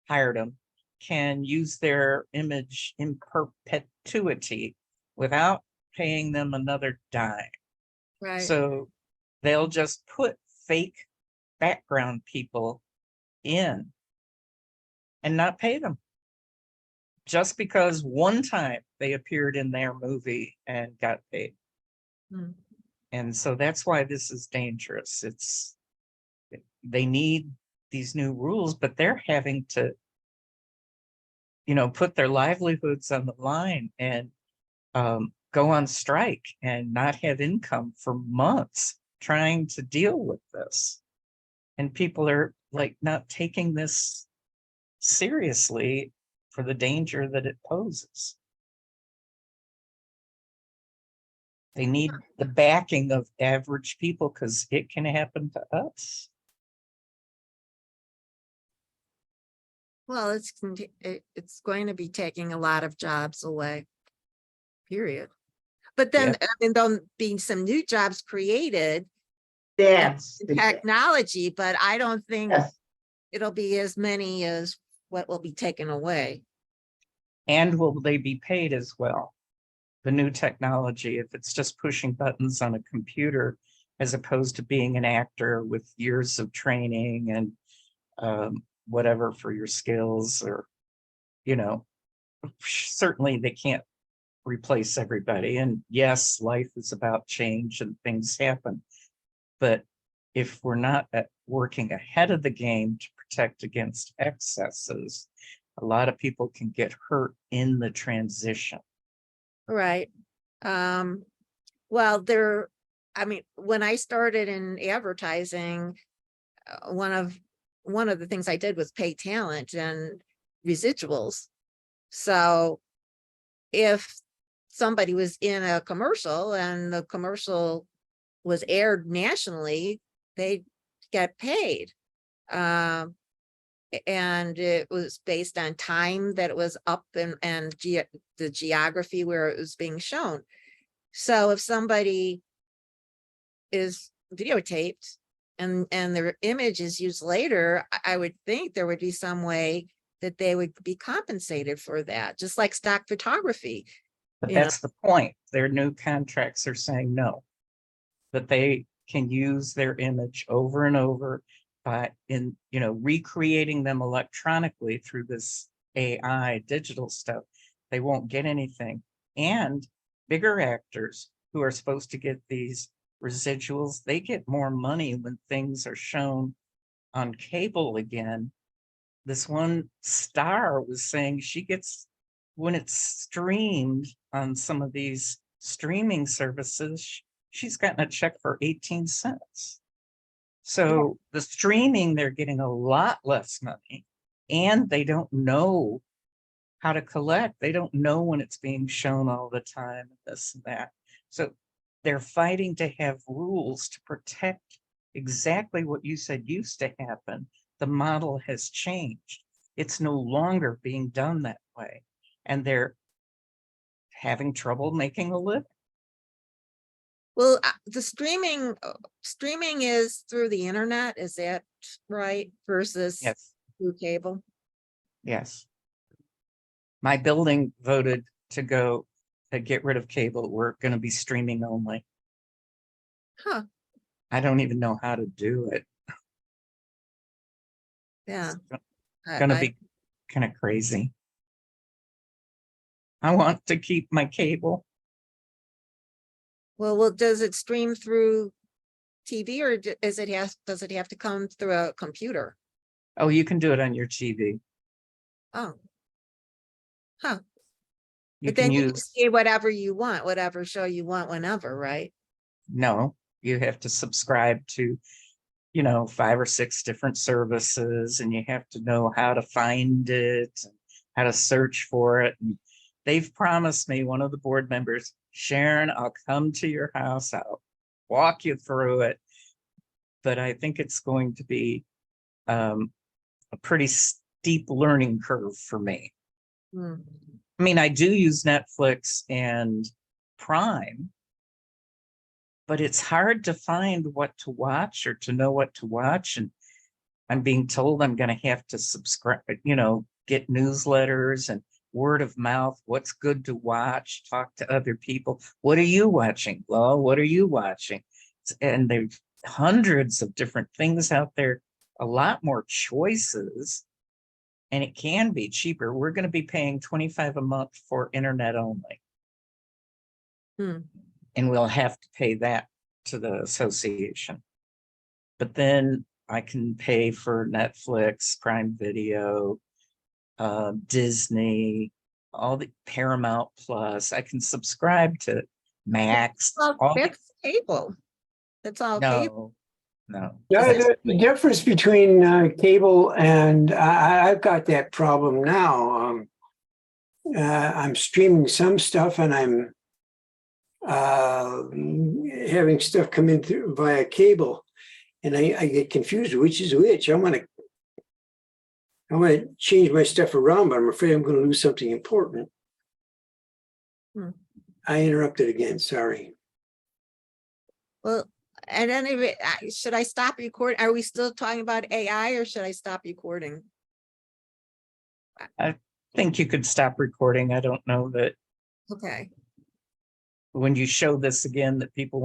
hired them, can use their image in perpetuity without paying them another dime. Right. So they'll just put fake background people in and not pay them, just because one time they appeared in their movie and got paid. Hmm. And so that's why this is dangerous. They need these new rules, but they're having to, put their livelihoods on the line and go on strike and not have income for months trying to deal with this. And people are like not taking this seriously for the danger that it poses. They need the backing of average people because it can happen to us. Well, it's going to be taking a lot of jobs away, period. But then, Yep. and there'll be some new jobs created That's in technology, but I don't think yes. it'll be as many as what will be taken away. And will they be paid as well? The new technology, if it's just pushing buttons on a computer, as opposed to being an actor with years of training and whatever for your skills, or, you know, certainly they can't replace everybody. And yes, life is about change and things happen. But if we're not working ahead of the game to protect against excesses, a lot of people can get hurt in the transition. Right. Well, I mean, when I started in advertising, one of the things I did was pay talent and residuals. So if somebody was in a commercial and the commercial was aired nationally, they get paid. And it was based on time that it was up and the geography where it was being shown. So if somebody is videotaped and their image is used later, I would think there would be some way that they would be compensated for that, just like stock photography. But You know. that's the point. Their new contracts are saying no, that they can use their image over and over by recreating them electronically through this AI digital stuff. They won't get anything. And bigger actors who are supposed to get these residuals, they get more money when things are shown on cable again. This one star was saying she gets, when it's streamed on some of these streaming services, she's gotten a check for 18 cents. So the streaming, they're getting a lot less money, and they don't know how to collect. They don't know when it's being shown all the time, this and that. So they're fighting to have rules to protect exactly what you said used to happen. The model has changed. It's no longer being done that way. And they're having trouble making a living. Well, the streaming is through the internet, is that right? Versus Yes, through cable? yes. My building voted to get rid of cable. We're going to be streaming only. Huh, I don't even know how to do it. yeah. It's going to be kind of crazy. I want to keep my cable. Well, does it stream through TV or does it have to come through a computer? Oh, you can do it on your TV. Oh. Huh. You But can then you can use, see whatever you want, whatever show you want, whenever, right? no, you have to subscribe to, 5 or 6 different services, and you have to know how to find it, and how to search for it. And they've promised me, one of the board members, Sharon, I'll come to your house, I'll walk you through it. But I think it's going to be a pretty steep learning curve for me. Hmm. I mean, I do use Netflix and Prime, but it's hard to find what to watch or to know what to watch. And I'm being told I'm going to have to subscribe, get newsletters and word of mouth, what's good to watch, talk to other people. What are you watching? Well, what are you watching? And there's hundreds of different things out there, a lot more choices, and it can be cheaper. We're going to be paying $25 a month for internet only. Hmm. And we'll have to pay that to the association. But then I can pay for Netflix, Prime Video, Disney, all the Paramount Plus. I can subscribe to Max. Well, all that's cable. That's all cable. No. Yeah, That's- the difference between cable and I've got that problem now. I'm streaming some stuff and I'm having stuff come in through via cable, and I get confused which is which. I want to change my stuff around, but I'm afraid I'm going to lose something important. Hmm. I interrupted again. Sorry. Well, at any rate, should I stop recording? Are we still talking about AI or should I stop recording? think you could stop recording. I don't know that Okay. when you show this again that people